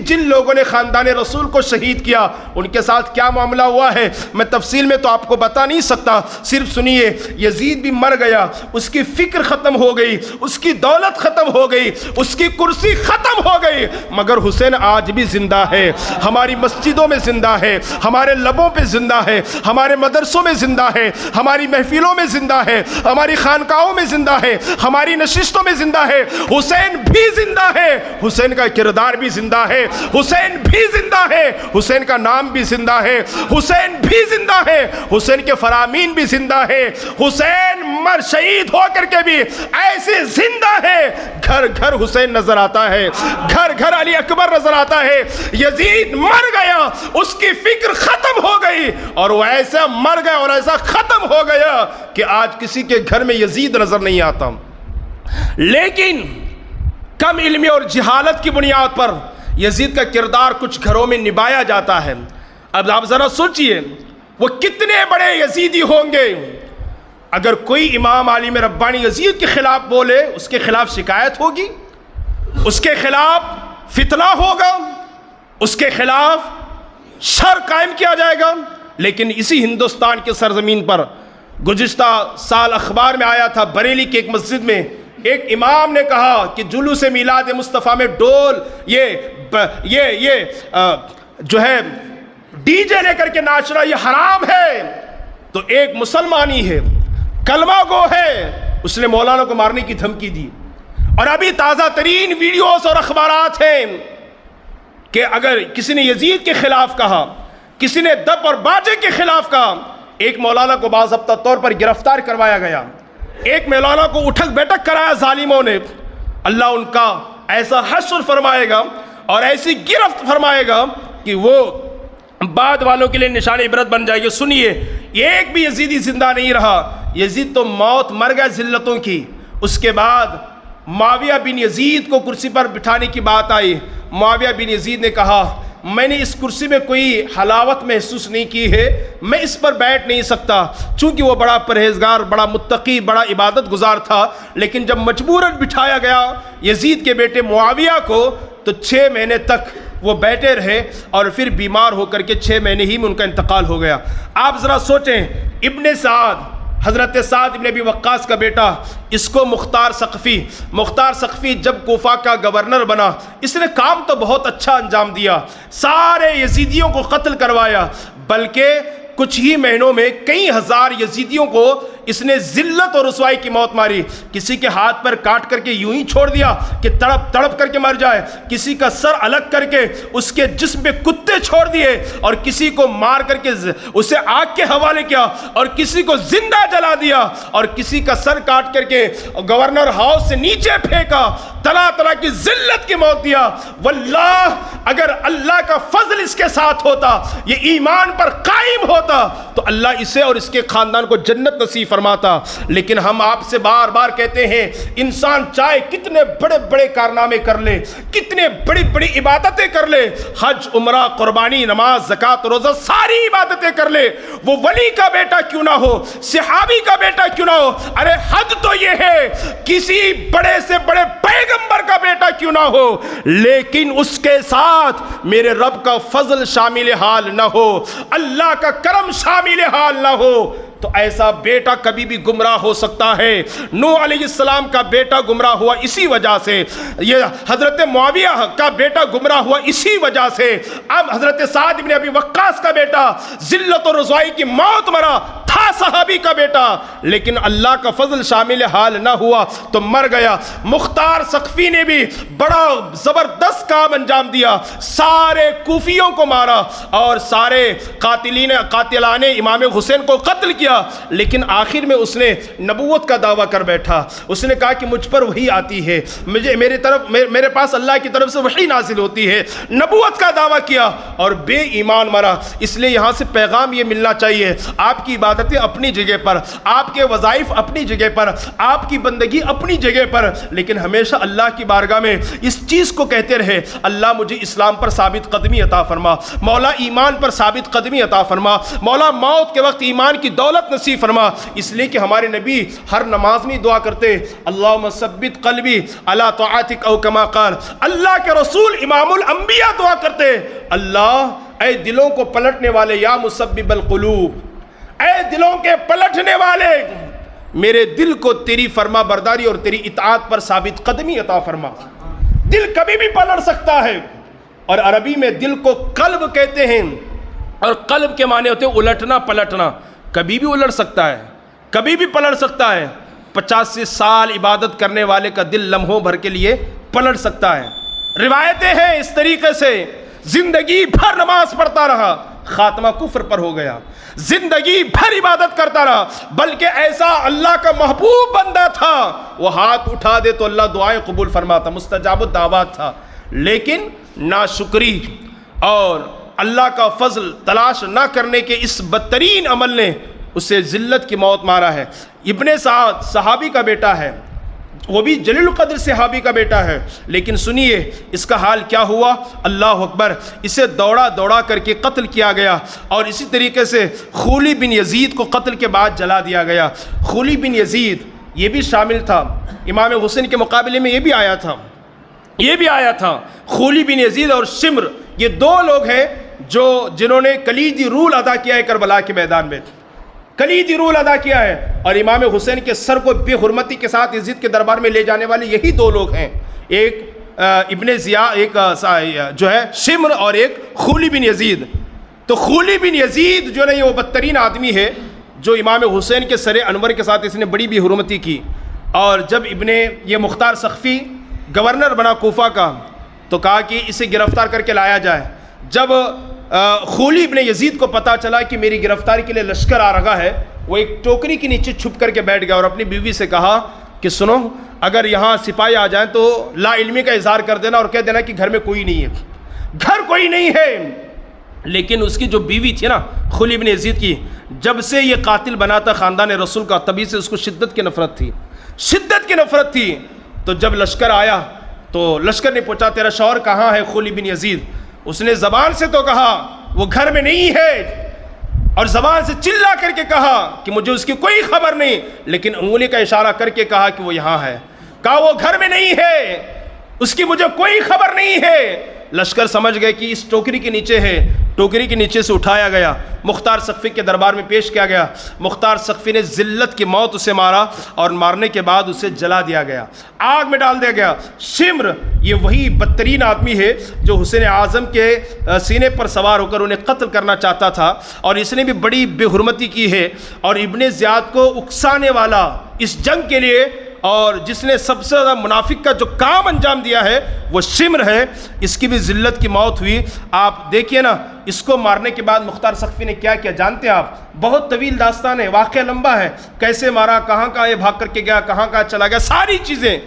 جن لوگوں نے خاندان رسول کو شہید کیا ان کے ساتھ کیا معاملہ ہوا ہے، میں تفصیل میں تو آپ کو بتا نہیں سکتا، صرف سنیے۔ یزید بھی مر گیا، اس کی فکر ختم ہو گئی، اس کی دولت ختم ہو گئی، اس کی کرسی ختم ہو گئی، مگر حسین آج بھی زندہ ہے، ہماری مسجدوں میں زندہ ہے، ہمارے لبوں پہ زندہ ہے، ہمارے مدرسوں میں زندہ ہے، ہماری محفلوں میں زندہ ہے، ہماری خانقاہوں میں زندہ ہے، ہماری نشستوں میں زندہ ہے۔ حسین بھی زندہ ہے، حسین کا کردار بھی زندہ ہے، حسین بھی زندہ ہے، حسین کا نام بھی زندہ ہے، حسین بھی زندہ ہے، حسین کے فرامین بھی زندہ ہے، حسین مر شہید ہو کر کے بھی ایسے زندہ ہے، گھر گھر حسین نظر آتا ہے، گھر گھر علی اکبر نظر آتا ہے۔ یزید مر گیا، اس کی فکر ختم ہو گئی اور وہ ایسا مر گیا اور ایسا ختم ہو گیا کہ آج کسی کے گھر میں یزید نظر نہیں آتا۔ لیکن کم علمی اور جہالت کی بنیاد پر یزید کا کردار کچھ گھروں میں نبھایا جاتا ہے۔ اب آپ ذرا سوچئے وہ کتنے بڑے یزیدی ہوں گے، اگر کوئی امام عالم ربانی یزید کے خلاف بولے اس کے خلاف شکایت ہوگی، اس کے خلاف فتنہ ہوگا، اس کے خلاف شر قائم کیا جائے گا۔ لیکن اسی ہندوستان کے سرزمین پر گزشتہ سال اخبار میں آیا تھا، بریلی کی ایک مسجد میں ایک امام نے کہا کہ جلوس میلاد مصطفیٰ میں ڈول یہ جو ہے ڈی جے لے کر کے ناچنا یہ حرام ہے۔ تو ایک مسلمانی ہے، کلمہ گو ہے، اس نے مولانا کو مارنے کی دھمکی دی، اور ابھی تازہ ترین ویڈیوز اور اخبارات ہیں کہ اگر کسی نے یزید کے خلاف کہا، کسی نے دب اور باجے کے خلاف کہا ایک مولانا کو باضابطہ طور پر گرفتار کروایا گیا، ایک مولانا کو اٹھک بیٹھک کرایا ظالموں نے۔ اللہ ان کا ایسا حشر فرمائے گا اور ایسی گرفت فرمائے گا کہ وہ بعد والوں کے لیے نشان عبرت بن جائے گی۔ سنیے، ایک بھی یزیدی زندہ نہیں رہا، یزید تو موت مر گیا ذلتوں کی۔ اس کے بعد معاویہ بن یزید کو کرسی پر بٹھانے کی بات آئی۔ معاویہ بن یزید نے کہا میں نے اس کرسی میں کوئی حلاوت محسوس نہیں کی ہے، میں اس پر بیٹھ نہیں سکتا، چونکہ وہ بڑا پرہیزگار، بڑا متقی، بڑا عبادت گزار تھا۔ لیکن جب مجبوراً بٹھایا گیا یزید کے بیٹے معاویہ کو تو 6 مہینے تک وہ بیٹھے رہے اور پھر بیمار ہو کر کے 6 مہینے ہی میں ان کا انتقال ہو گیا۔ آپ ذرا سوچیں، ابن سعد، حضرت سعد ابن ابی وقاص کا بیٹا، اس کو مختار ثقفی جب کوفہ کا گورنر بنا، اس نے کام تو بہت اچھا انجام دیا، سارے یزیدیوں کو قتل کروایا، بلکہ کچھ ہی مہینوں میں کئی ہزار یزیدیوں کو اس نے ذلت اور رسوائی کی موت ماری۔ کسی کے ہاتھ پر کاٹ کر کے یوں ہی چھوڑ دیا کہ تڑپ تڑپ کر کے مر جائے، کسی کا سر الگ کر کے اس کے جسم پہ کتے چھوڑ دیے، اور کسی کو مار کر کے اسے آگ کے حوالے کیا، اور کسی کو زندہ جلا دیا، اور کسی کا سر کاٹ کر کے گورنر ہاؤس سے نیچے پھینکا، طرح طرح کی ذلت کی موت دیا۔ واللہ اگر اللہ کا فضل اس کے ساتھ ہوتا، یہ ایمان پر قائم ہوتا، تو اللہ اسے اور اس کے خاندان کو جنت نصیب فرماتا۔ لیکن ہم آپ سے بار بار کہتے ہیں، انسان چاہے کتنے بڑے بڑے کارنامے کر لے، کتنے بڑی بڑی عبادتیں کر لے، حج، عمرہ، قربانی، نماز، زکوٰۃ، روزہ، ساری عبادتیں کر لے، وہ ولی کا بیٹا کیوں نہ ہو، صحابی کا بیٹا کیوں نہ ہو، ارے حد تو یہ ہے کسی بڑے سے بڑے پیغمبر کا بیٹا کیوں نہ ہو، لیکن اس کے ساتھ میرے رب کا فضل شامل حال نہ ہو، اللہ کا کرم شامل حال نہ ہو، تو ایسا بیٹا کبھی بھی گمراہ ہو سکتا ہے۔ نوح علیہ السلام کا بیٹا گمراہ ہوا اسی وجہ سے، یہ حضرت معاویہ کا بیٹا گمراہ ہوا اسی وجہ سے، اب حضرت سعد بن ابی وقاص کا بیٹا ذلت و رسوائی کی موت مرا، تھا صحابی کا بیٹا، لیکن اللہ کا فضل شامل حال نہ ہوا تو مر گیا۔ مختار ثقفی نے بھی بڑا زبردست کام انجام دیا، سارے کوفیوں کو مارا اور سارے قاتلان امام حسین کو قتل کیا، لیکن آخر میں اس نے نبوت کا دعویٰ کر بیٹھا۔ اس نے کہا کہ مجھ پر وحی آتی ہے، میرے پاس اللہ کی طرف سے وحی نازل ہوتی ہے، نبوت کا دعویٰ کیا اور بے ایمان مرا۔ اس لیے یہاں سے پیغام یہ ملنا چاہیے، آپ کی عبادتیں اپنی جگہ پر، آپ کے وظائف اپنی جگہ پر، آپ کی بندگی اپنی جگہ پر، لیکن ہمیشہ اللہ کی بارگاہ میں اس چیز کو کہتے رہے، اللہ مجھے اسلام پر ثابت قدمی عطا فرما، مولا ایمان پر ثابت قدمی عطا فرما، مولا موت کے وقت ایمان کی دولت نصیب فرما۔ اس لیے کہ ہمارے نبی ہر نماز میں دعا کرتے، اللہم ثبت قلبی علی طاعتک او کما قال۔ اللہ کے رسول امام الانبیاء دعا کرتے، اللہ اے دلوں کو پلٹنے والے، یا مسبب القلوب، اے دلوں کے پلٹنے والے، میرے دل کو تیری فرما برداری اور تیری اطاعت پر ثابت قدمی عطا فرما۔ دل کبھی بھی پلٹ سکتا ہے، اور عربی میں دل کو قلب کہتے ہیں، اور قلب کے معنی ہوتے ہیں الٹنا پلٹنا، کبھی بھی الٹ سکتا ہے، کبھی بھی پلٹ سکتا ہے۔ 85 سال عبادت کرنے والے کا دل لمحوں بھر کے لیے پلٹ سکتا ہے۔ روایتیں ہیں اس طریقے سے، زندگی بھر نماز پڑھتا رہا، خاتمہ کفر پر ہو گیا، زندگی بھر عبادت کرتا رہا، بلکہ ایسا اللہ کا محبوب بندہ تھا، وہ ہاتھ اٹھا دے تو اللہ دعائیں قبول فرماتا، مستجاب الدعوات تھا، لیکن ناشکری اور اللہ کا فضل تلاش نہ کرنے کے اس بدترین عمل نے اسے ذلت کی موت مارا ہے۔ ابن سعد صحابی کا بیٹا ہے، وہ بھی جلیل القدر صحابی کا بیٹا ہے، لیکن سنیے اس کا حال کیا ہوا، اللہ اکبر، اسے دوڑا دوڑا کر کے قتل کیا گیا، اور اسی طریقے سے خولی بن یزید کو قتل کے بعد جلا دیا گیا۔ خولی بن یزید یہ بھی شامل تھا، امام حسین کے مقابلے میں یہ بھی آیا تھا۔ خولی بن یزید اور شمر، یہ 2 لوگ ہیں جنہوں نے کلیدی رول ادا کیا ہے کربلا کے میدان میں، کلیدی رول ادا کیا ہے، اور امام حسین کے سر کو بے حرمتی کے ساتھ یزید کے دربار میں لے جانے والے یہی 2 لوگ ہیں، ایک ابن ضیاء، ایک جو ہے شمر، اور ایک خولی بن یزید۔ تو خولی بن یزید جو ہے وہ بدترین آدمی ہے، جو امام حسین کے سر انور کے ساتھ اس نے بڑی بے حرمتی کی، اور جب یہ مختار ثقفی گورنر بنا کوفہ کا، تو کہا کہ اسے گرفتار کر کے لایا جائے۔ جب خولی ابن یزید کو پتہ چلا کہ میری گرفتاری کے لیے لشکر آ رہا ہے، وہ ایک ٹوکری کے نیچے چھپ کر کے بیٹھ گیا اور اپنی بیوی سے کہا کہ سنو، اگر یہاں سپاہی آ جائیں تو لا علمی کا اظہار کر دینا اور کہہ دینا کہ گھر میں کوئی نہیں ہے، گھر کوئی نہیں ہے۔ لیکن اس کی جو بیوی تھی نا خولی ابن یزید کی، جب سے یہ قاتل بنا تھا خاندان رسول کا، تبھی سے اس کو شدت کی نفرت تھی، شدت کی نفرت تھی۔ تو جب لشکر آیا تو لشکر نے پوچھا تیرا شوہر کہاں ہے خولی بن یزید؟ اس نے زبان سے تو کہا وہ گھر میں نہیں ہے، اور زبان سے چلا کر کے کہا کہ مجھے اس کی کوئی خبر نہیں، لیکن انگلی کا اشارہ کر کے کہا کہ وہ یہاں ہے، کہا وہ گھر میں نہیں ہے، اس کی مجھے کوئی خبر نہیں ہے۔ لشکر سمجھ گئے کہ اس ٹوکری کے نیچے ہے، ٹوکری کے نیچے سے اٹھایا گیا، مختار سقفی کے دربار میں پیش کیا گیا۔ مختار سقفی نے ذلت کی موت اسے مارا، اور مارنے کے بعد اسے جلا دیا گیا، آگ میں ڈال دیا گیا۔ شمر یہ وہی بدترین آدمی ہے جو حسین اعظم کے سینے پر سوار ہو کر انہیں قتل کرنا چاہتا تھا، اور اس نے بھی بڑی بے حرمتی کی ہے، اور ابن زیاد کو اکسانے والا اس جنگ کے لیے، اور جس نے سب سے زیادہ منافق کا جو کام انجام دیا ہے وہ شمر ہے۔ اس کی بھی ذلت کی موت ہوئی۔ آپ دیکھیے نا، اس کو مارنے کے بعد مختار سقفی نے کیا کیا جانتے ہیں آپ؟ بہت طویل داستان ہے، واقعہ لمبا ہے، کیسے مارا، کہاں کہاں یہ بھاگ کر کے گیا، کہاں کہاں چلا گیا، ساری چیزیں۔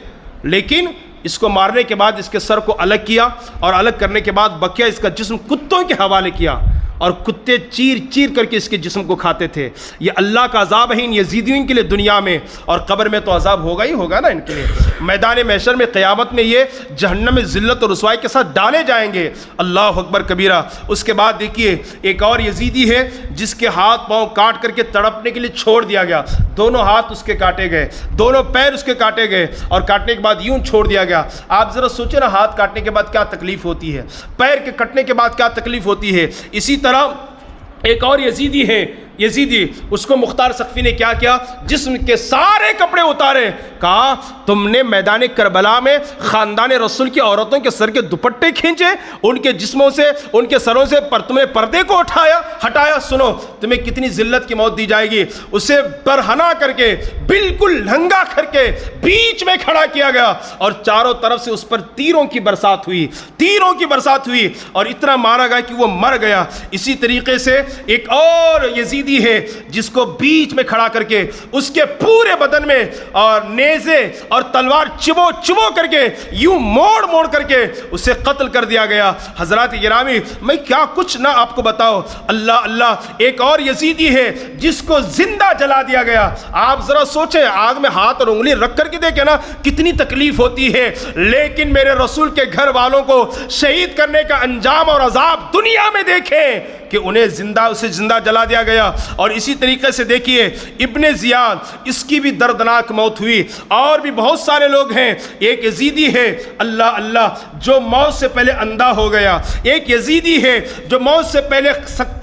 لیکن اس کو مارنے کے بعد اس کے سر کو الگ کیا، اور الگ کرنے کے بعد بقیہ اس کا جسم کتوں کے حوالے کیا، اور کتے چیر چیر کر کے اس کے جسم کو کھاتے تھے۔ یہ اللہ کا عذاب ہے ان یزیدیوں کے لیے دنیا میں، اور قبر میں تو عذاب ہوگا ہی ہوگا نا ان کے لیے۔ میدان محشر میں قیامت میں یہ جہنم میں ذلت اور رسوائی کے ساتھ ڈالے جائیں گے۔ اللہ اکبر کبیرہ۔ اس کے بعد دیکھیے ایک اور یزیدی ہے جس کے ہاتھ پاؤں کاٹ کر کے تڑپنے کے لیے چھوڑ دیا گیا، دونوں ہاتھ اس کے کاٹے گئے، دونوں پیر اس کے کاٹے گئے، اور کاٹنے کے بعد یوں چھوڑ دیا گیا۔ آپ ذرا سوچیں نا، ہاتھ کاٹنے کے بعد کیا تکلیف ہوتی ہے، پیر کے کٹنے کے بعد کیا تکلیف ہوتی ہے۔ اسی طرح ایک اور یزیدی ہے، یزیدی، اس کو مختار سقفی نے کیا کیا، جسم کے سارے کپڑے اتارے، کہا تم نے میدان کربلا میں خاندان رسول کی عورتوں کے سر کے دوپٹے کھینچے، ان کے جسموں سے، ان کے سروں سے تم نے پردے کو ہٹایا، سنو تمہیں کتنی ذلت کی موت دی جائے گی۔ اسے برہنہ کر کے، بالکل ننگا کر کے بیچ میں کھڑا کیا گیا، اور چاروں طرف سے اس پر تیروں کی برسات ہوئی، تیروں کی برسات ہوئی، اور اتنا مارا گیا کہ وہ مر گیا۔ اسی طریقے سے ایک اور یزید ہے جس کو بیچ میں کھڑا کر کے اس کے پورے بدن میں اور نیزے اور تلوار چبو کر کے یوں موڑ کر کے اسے قتل کر دیا گیا۔ حضرات گرامی، میں کیا کچھ نہ آپ کو بتاؤ۔ اللہ اللہ، ایک اور یزیدی ہے جس کو زندہ جلا دیا گیا۔ آپ ذرا سوچیں، آگ میں ہاتھ اور انگلی رکھ کر کے دیکھیں نا کتنی تکلیف ہوتی ہے، لیکن میرے رسول کے گھر والوں کو شہید کرنے کا انجام اور عذاب دنیا میں دیکھیں کہ انہیں اسے زندہ جلا دیا گیا۔ اور اسی طریقے سے دیکھیے ابن زیاد، اس کی بھی دردناک موت ہوئی، اور بھی بہت سارے لوگ ہیں۔ ایک یزیدی ہے، اللہ اللہ، جو موت سے پہلے اندھا ہو گیا۔ ایک یزیدی ہے جو موت سے پہلے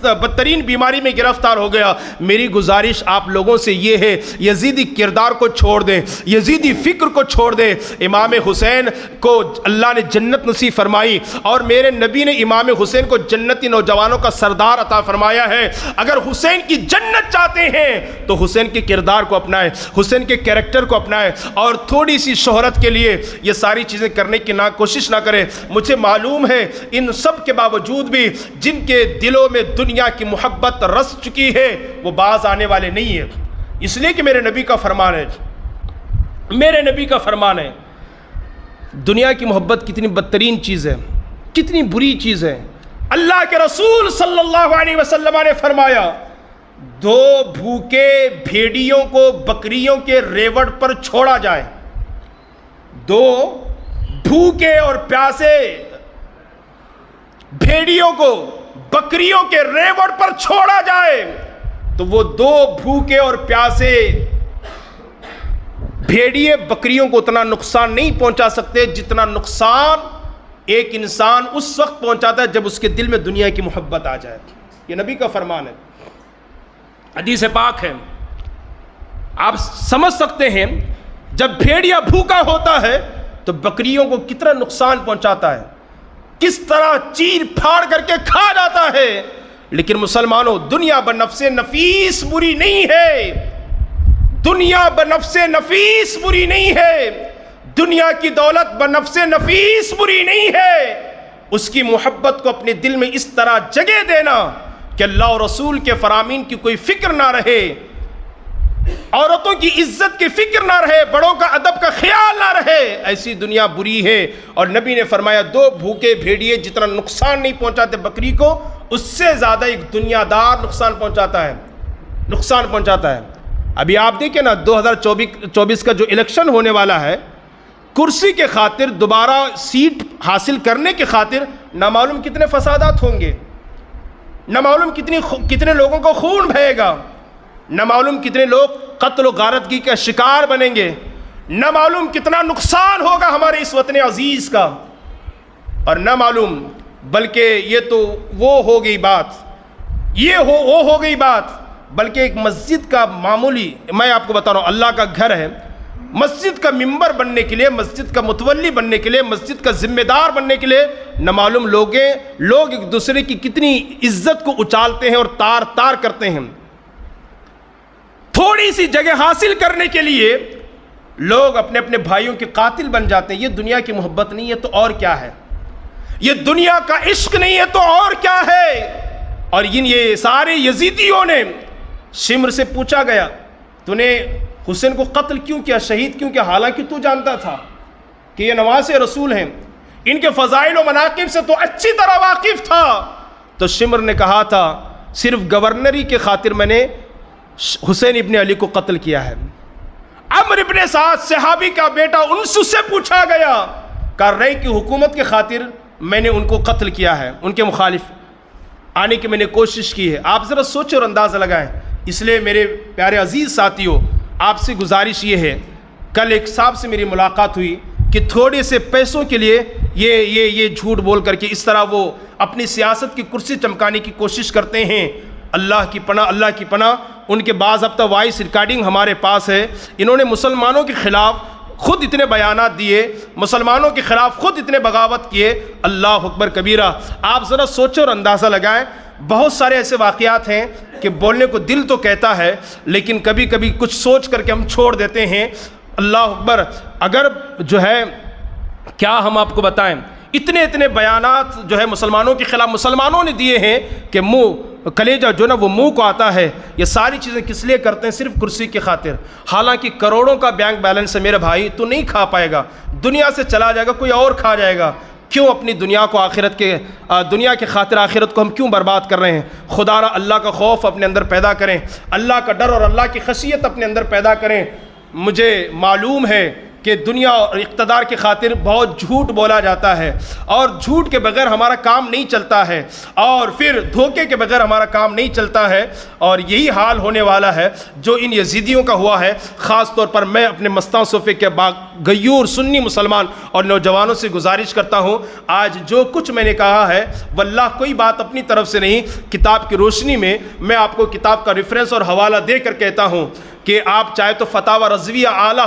بدترین بیماری میں گرفتار ہو گیا۔ میری گزارش آپ لوگوں سے یہ ہے، یزیدی کردار کو چھوڑ دیں، یزیدی فکر کو چھوڑ دیں۔ امام حسین کو اللہ نے جنت نصیب فرمائی، اور میرے نبی نے امام حسین کو جنتی نوجوانوں کا سردار عطا فرمایا ہے۔ اگر حسین کی جنت چاہتے ہیں تو حسین کے کردار کو اپنائیں، حسین کے کیریکٹر کو اپنائیں، اور تھوڑی سی شہرت کے لیے یہ ساری چیزیں کرنے کی کوشش نہ کریں۔ مجھے معلوم ہے ان سب کے باوجود بھی جن کے دلوں میں دنیا کی محبت رس چکی ہے وہ باز آنے والے نہیں ہیں، اس لیے کہ میرے نبی کا فرمان ہے، میرے نبی کا فرمان ہے۔ دنیا کی محبت کتنی بدترین چیز ہے، کتنی بری چیز ہے۔ اللہ کے رسول صلی اللہ علیہ وسلم نے فرمایا، دو بھوکے بھیڑیوں کو بکریوں کے ریوڑ پر چھوڑا جائے، دو بھوکے اور پیاسے بھیڑیوں کو بکریوں کے ریوڑ پر چھوڑا جائے تو وہ دو بھوکے اور پیاسے بھیڑیے بکریوں کو اتنا نقصان نہیں پہنچا سکتے جتنا نقصان ایک انسان اس وقت پہنچاتا ہے جب اس کے دل میں دنیا کی محبت آ جائے۔ یہ نبی کا فرمان ہے، حدیث پاک ہے۔ آپ سمجھ سکتے ہیں جب بھیڑیا بھوکا ہوتا ہے تو بکریوں کو کتنا نقصان پہنچاتا ہے، کس طرح چیر پھاڑ کر کے کھا جاتا ہے۔ لیکن مسلمانوں، دنیا بنفس نفیس بری نہیں ہے، دنیا بنفس نفیس بری نہیں ہے، دنیا کی دولت بنفس نفیس بری نہیں ہے۔ اس کی محبت کو اپنے دل میں اس طرح جگہ دینا کہ اللہ اور رسول کے فرامین کی کوئی فکر نہ رہے، عورتوں کی عزت کی فکر نہ رہے، بڑوں کا ادب کا خیال نہ رہے، ایسی دنیا بری ہے۔ اور نبی نے فرمایا 2 بھوکے بھیڑیے جتنا نقصان نہیں پہنچاتے بکری کو، اس سے زیادہ ایک دنیا دار نقصان پہنچاتا ہے۔ ابھی آپ دیکھیں نا 2024 کا جو الیکشن ہونے والا ہے، کرسی کے خاطر دوبارہ سیٹ حاصل کرنے کے خاطر نامعلوم کتنے فسادات ہوں گے، نامعلوم کتنے لوگوں کو خون بہے گا، نامعلوم کتنے لوگ قتل و غارتگی کا شکار بنیں گے، نامعلوم کتنا نقصان ہوگا ہمارے اس وطن عزیز کا، اور نامعلوم بلکہ یہ تو وہ ہو گئی بات، بلکہ ایک مسجد کا معمولی، میں آپ کو بتا رہا ہوں اللہ کا گھر ہے، مسجد کا ممبر بننے کے لیے، مسجد کا متولی بننے کے لیے، مسجد کا ذمہ دار بننے کے لیے نامعلوم لوگ ایک دوسرے کی کتنی عزت کو اچالتے ہیں اور تار کرتے ہیں۔ تھوڑی سی جگہ حاصل کرنے کے لیے لوگ اپنے اپنے بھائیوں کے قاتل بن جاتے ہیں۔ یہ دنیا کی محبت نہیں ہے تو اور کیا ہے؟ یہ دنیا کا عشق نہیں ہے تو اور کیا ہے؟ اور یہ سارے یزیدیوں نے شمر سے پوچھا گیا تو نے حسین کو قتل کیوں کیا، شہید کیوں کیا، حالانکہ تو جانتا تھا کہ یہ نواز رسول ہیں، ان کے فضائل و مناقب سے تو اچھی طرح واقف تھا۔ تو شمر نے کہا تھا صرف گورنری کے خاطر میں نے حسین ابن علی کو قتل کیا ہے۔ عمر ابن سعد صحابی کا بیٹا، ان سے پوچھا گیا کہ رئی کی حکومت کے خاطر میں نے ان کو قتل کیا ہے، ان کے مخالف آنے کی میں نے کوشش کی ہے۔ آپ ذرا سوچیں اور اندازہ لگائیں۔ اس لیے میرے پیارے عزیز ساتھیوں، آپ سے گزارش یہ ہے، کل ایک صاحب سے میری ملاقات ہوئی کہ تھوڑے سے پیسوں کے لیے یہ جھوٹ بول کر کے اس طرح وہ اپنی سیاست کی کرسی چمکانے کی کوشش کرتے ہیں۔ اللہ کی پناہ ان کے بعض اب تک وائس ریکارڈنگ ہمارے پاس ہے۔ انہوں نے مسلمانوں کے خلاف خود اتنے بیانات دیے، مسلمانوں کے خلاف خود اتنے بغاوت کیے، اللہ اکبر کبیرہ۔ آپ ذرا سوچیں اور اندازہ لگائیں۔ بہت سارے ایسے واقعات ہیں کہ بولنے کو دل تو کہتا ہے لیکن کبھی کبھی کچھ سوچ کر کے ہم چھوڑ دیتے ہیں۔ اللہ اکبر، اگر جو ہے کیا ہم آپ کو بتائیں، اتنے بیانات جو ہے مسلمانوں کے خلاف مسلمانوں نے دیے ہیں کہ کلیجہ جو نا وہ منہ کو آتا ہے۔ یہ ساری چیزیں کس لیے کرتے ہیں؟ صرف کرسی کی خاطر۔ حالانکہ کروڑوں کا بینک بیلنس ہے میرے بھائی، تو نہیں کھا پائے گا، دنیا سے چلا جائے گا، کوئی اور کھا جائے گا۔ کیوں اپنی دنیا کے خاطر آخرت کو ہم کیوں برباد کر رہے ہیں؟ خدا را اللہ کا خوف اپنے اندر پیدا کریں، اللہ کا ڈر اور اللہ کی خشیت اپنے اندر پیدا کریں۔ مجھے معلوم ہے کہ دنیا اور اقتدار کی خاطر بہت جھوٹ بولا جاتا ہے، اور جھوٹ کے بغیر ہمارا کام نہیں چلتا ہے، اور پھر دھوکے کے بغیر ہمارا کام نہیں چلتا ہے، اور یہی حال ہونے والا ہے جو ان یزیدیوں کا ہوا ہے۔ خاص طور پر میں اپنے مستاں صوفے کے غیور سنی مسلمان اور نوجوانوں سے گزارش کرتا ہوں، آج جو کچھ میں نے کہا ہے واللہ کوئی بات اپنی طرف سے نہیں، کتاب کی روشنی میں میں آپ کو کتاب کا ریفرنس اور حوالہ دے کر کہتا ہوں کہ آپ چاہے تو فتاوی رضویہ اعلیٰ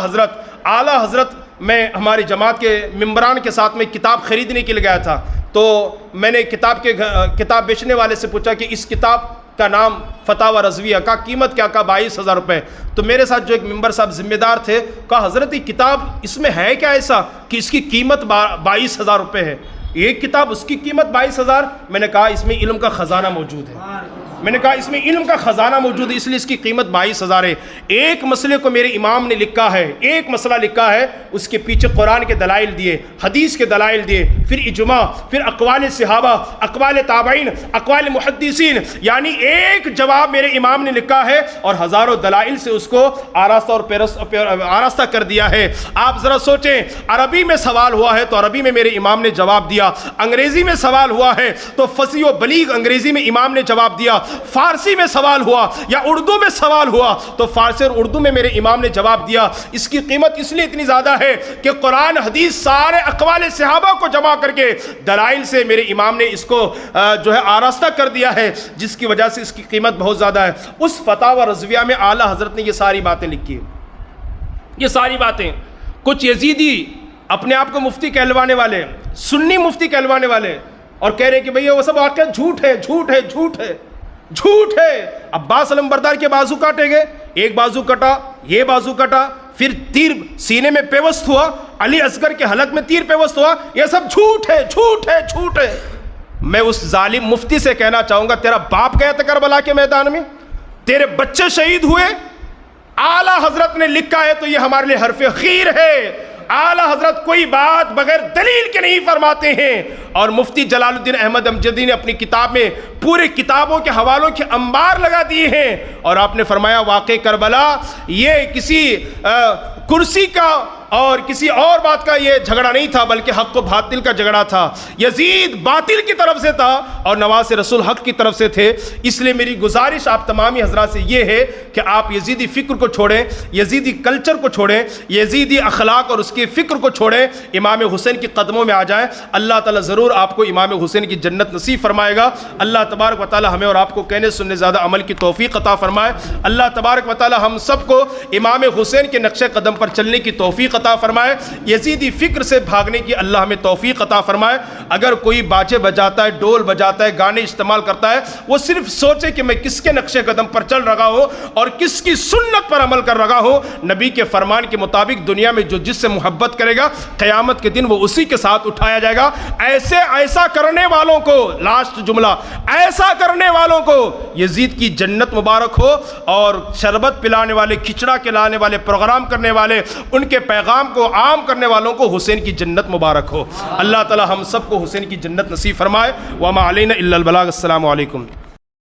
حضرت میں ہماری جماعت کے ممبران کے ساتھ میں کتاب خریدنے کے لیے گیا تھا، تو میں نے کتاب بیچنے والے سے پوچھا کہ اس کتاب کا نام فتاوی رضویہ کا قیمت کیا؟ کا 22,000 روپے۔ تو میرے ساتھ جو ایک ممبر صاحب ذمہ دار تھے کہا حضرت یہ کتاب اس میں ہے کیا ایسا کہ اس کی قیمت 22,000 روپے ہے؟ ایک کتاب اس کی قیمت 22,000؟ میں نے کہا اس میں علم کا خزانہ موجود ہے، میں نے کہا اس میں علم کا خزانہ موجود ہے، اس لیے اس کی قیمت 22,000 ہے۔ ایک مسئلے کو میرے امام نے لکھا ہے، ایک مسئلہ لکھا ہے، اس کے پیچھے قرآن کے دلائل دیے، حدیث کے دلائل دیے، پھر اجماع، پھر اقوال صحابہ، اقوال تابعین، اقوال محدثین، یعنی ایک جواب میرے امام نے لکھا ہے اور ہزاروں دلائل سے اس کو آراستہ کر دیا ہے۔ آپ ذرا سوچیں، عربی میں سوال ہوا ہے تو عربی میں میرے امام نے جواب دیا، انگریزی میں سوال ہوا ہے تو فصیح و بلیغ انگریزی میں امام نے جواب دیا، فارسی میں سوال ہوا یا اردو میں سوال ہوا تو فارسی اور اردو میں میرے امام نے جواب دیا۔ اس کی قیمت اس لیے اتنی زیادہ ہے کہ قرآن حدیث سارے اقوال صحابہ کو جمع کر کے دلائل سے میرے امام نے اس کو جو ہے آراستہ کر دیا ہے، جس کی وجہ سے اس کی قیمت بہت زیادہ ہے۔ اس فتاوی رضویہ میں اعلیٰ حضرت نے یہ ساری باتیں لکھی ہیں، یہ ساری باتیں۔ کچھ یزیدی اپنے آپ کو مفتی کہلوانے والے، سنی مفتی کہلوانے والے، اور کہہ رہے کہ بھئی وہ سب واقعہ جھوٹ ہے، جھوٹ ہے، جھوٹ ہے، جھوٹ ہے۔ عباس علم بردار کے بازو کاٹے گئے، ایک بازو کٹا، یہ بازو کٹا، پھر تیر سینے میں پیوست ہوا، علی اصغر کے حلق میں تیر پیوست ہوا، یہ سب جھوٹ ہے، جھوٹ ہے، جھوٹ ہے۔ میں اس ظالم مفتی سے کہنا چاہوں گا، تیرا باپ گیا تھا کربلا کے میدان میں، تیرے بچے شہید ہوئے، اعلیٰ حضرت نے لکھا ہے تو یہ ہمارے لیے حرف خیر ہے۔ اعلیٰ حضرت کوئی بات بغیر دلیل کے نہیں فرماتے ہیں، اور مفتی جلال الدین احمد امجدی نے اپنی کتاب میں پورے کتابوں کے حوالوں کے انبار لگا دیے ہیں، اور آپ نے فرمایا واقع کربلا یہ کسی کرسی کا اور کسی اور بات کا یہ جھگڑا نہیں تھا، بلکہ حق و باطل کا جھگڑا تھا۔ یزید باطل کی طرف سے تھا اور نواز رسول حق کی طرف سے تھے۔ اس لیے میری گزارش آپ تمامی حضرات سے یہ ہے کہ آپ یزیدی فکر کو چھوڑیں، یزیدی کلچر کو چھوڑیں، یزیدی اخلاق اور اس کی فکر کو چھوڑیں، امام حسین کے قدموں میں آ جائیں۔ اللہ تعالیٰ ضرور آپ کو امام حسین کی جنت نصیب فرمائے گا۔ اللہ تبارک و تعالیٰ ہمیں اور آپ کو کہنے سننے زیادہ عمل کی توفیق عطا فرمائے۔ اللہ تبارک و تعالیٰ ہم سب کو امام حسین کے نقش قدم پر چلنے کی توفیق عطا فرمائے، یزیدی فکر سے بھاگنے کی اللہ ہمیں توفیق عطا فرمائے۔ اگر کوئی باجے بجاتا ہے، ڈول بجاتا ہے، گانے استعمال کرتا ہے، وہ صرف سوچے کہ میں کس کے نقش قدم پر چل رہا ہوں اور کس کی سنت پر عمل کر رہا ہوں۔ نبی کے فرمان کے مطابق دنیا میں جو جس سے محبت کرے گا، قیامت کے دن وہ اسی کے ساتھ اٹھایا جائے گا۔ ایسا کرنے والوں کو، لاسٹ جملہ، ایسا کرنے والوں کو یزید کی جنت مبارک ہو، اور شربت پلانے والے، کھچڑا کھلانے والے، پروگرام کرنے والے، ان کے پیغام کو عام کرنے والوں کو حسین کی جنت مبارک ہو۔ اللہ تعالی ہم سب کو حسین کی جنت نصیب فرمائے۔ وما علینا الا البلاغ۔ السلام علیکم۔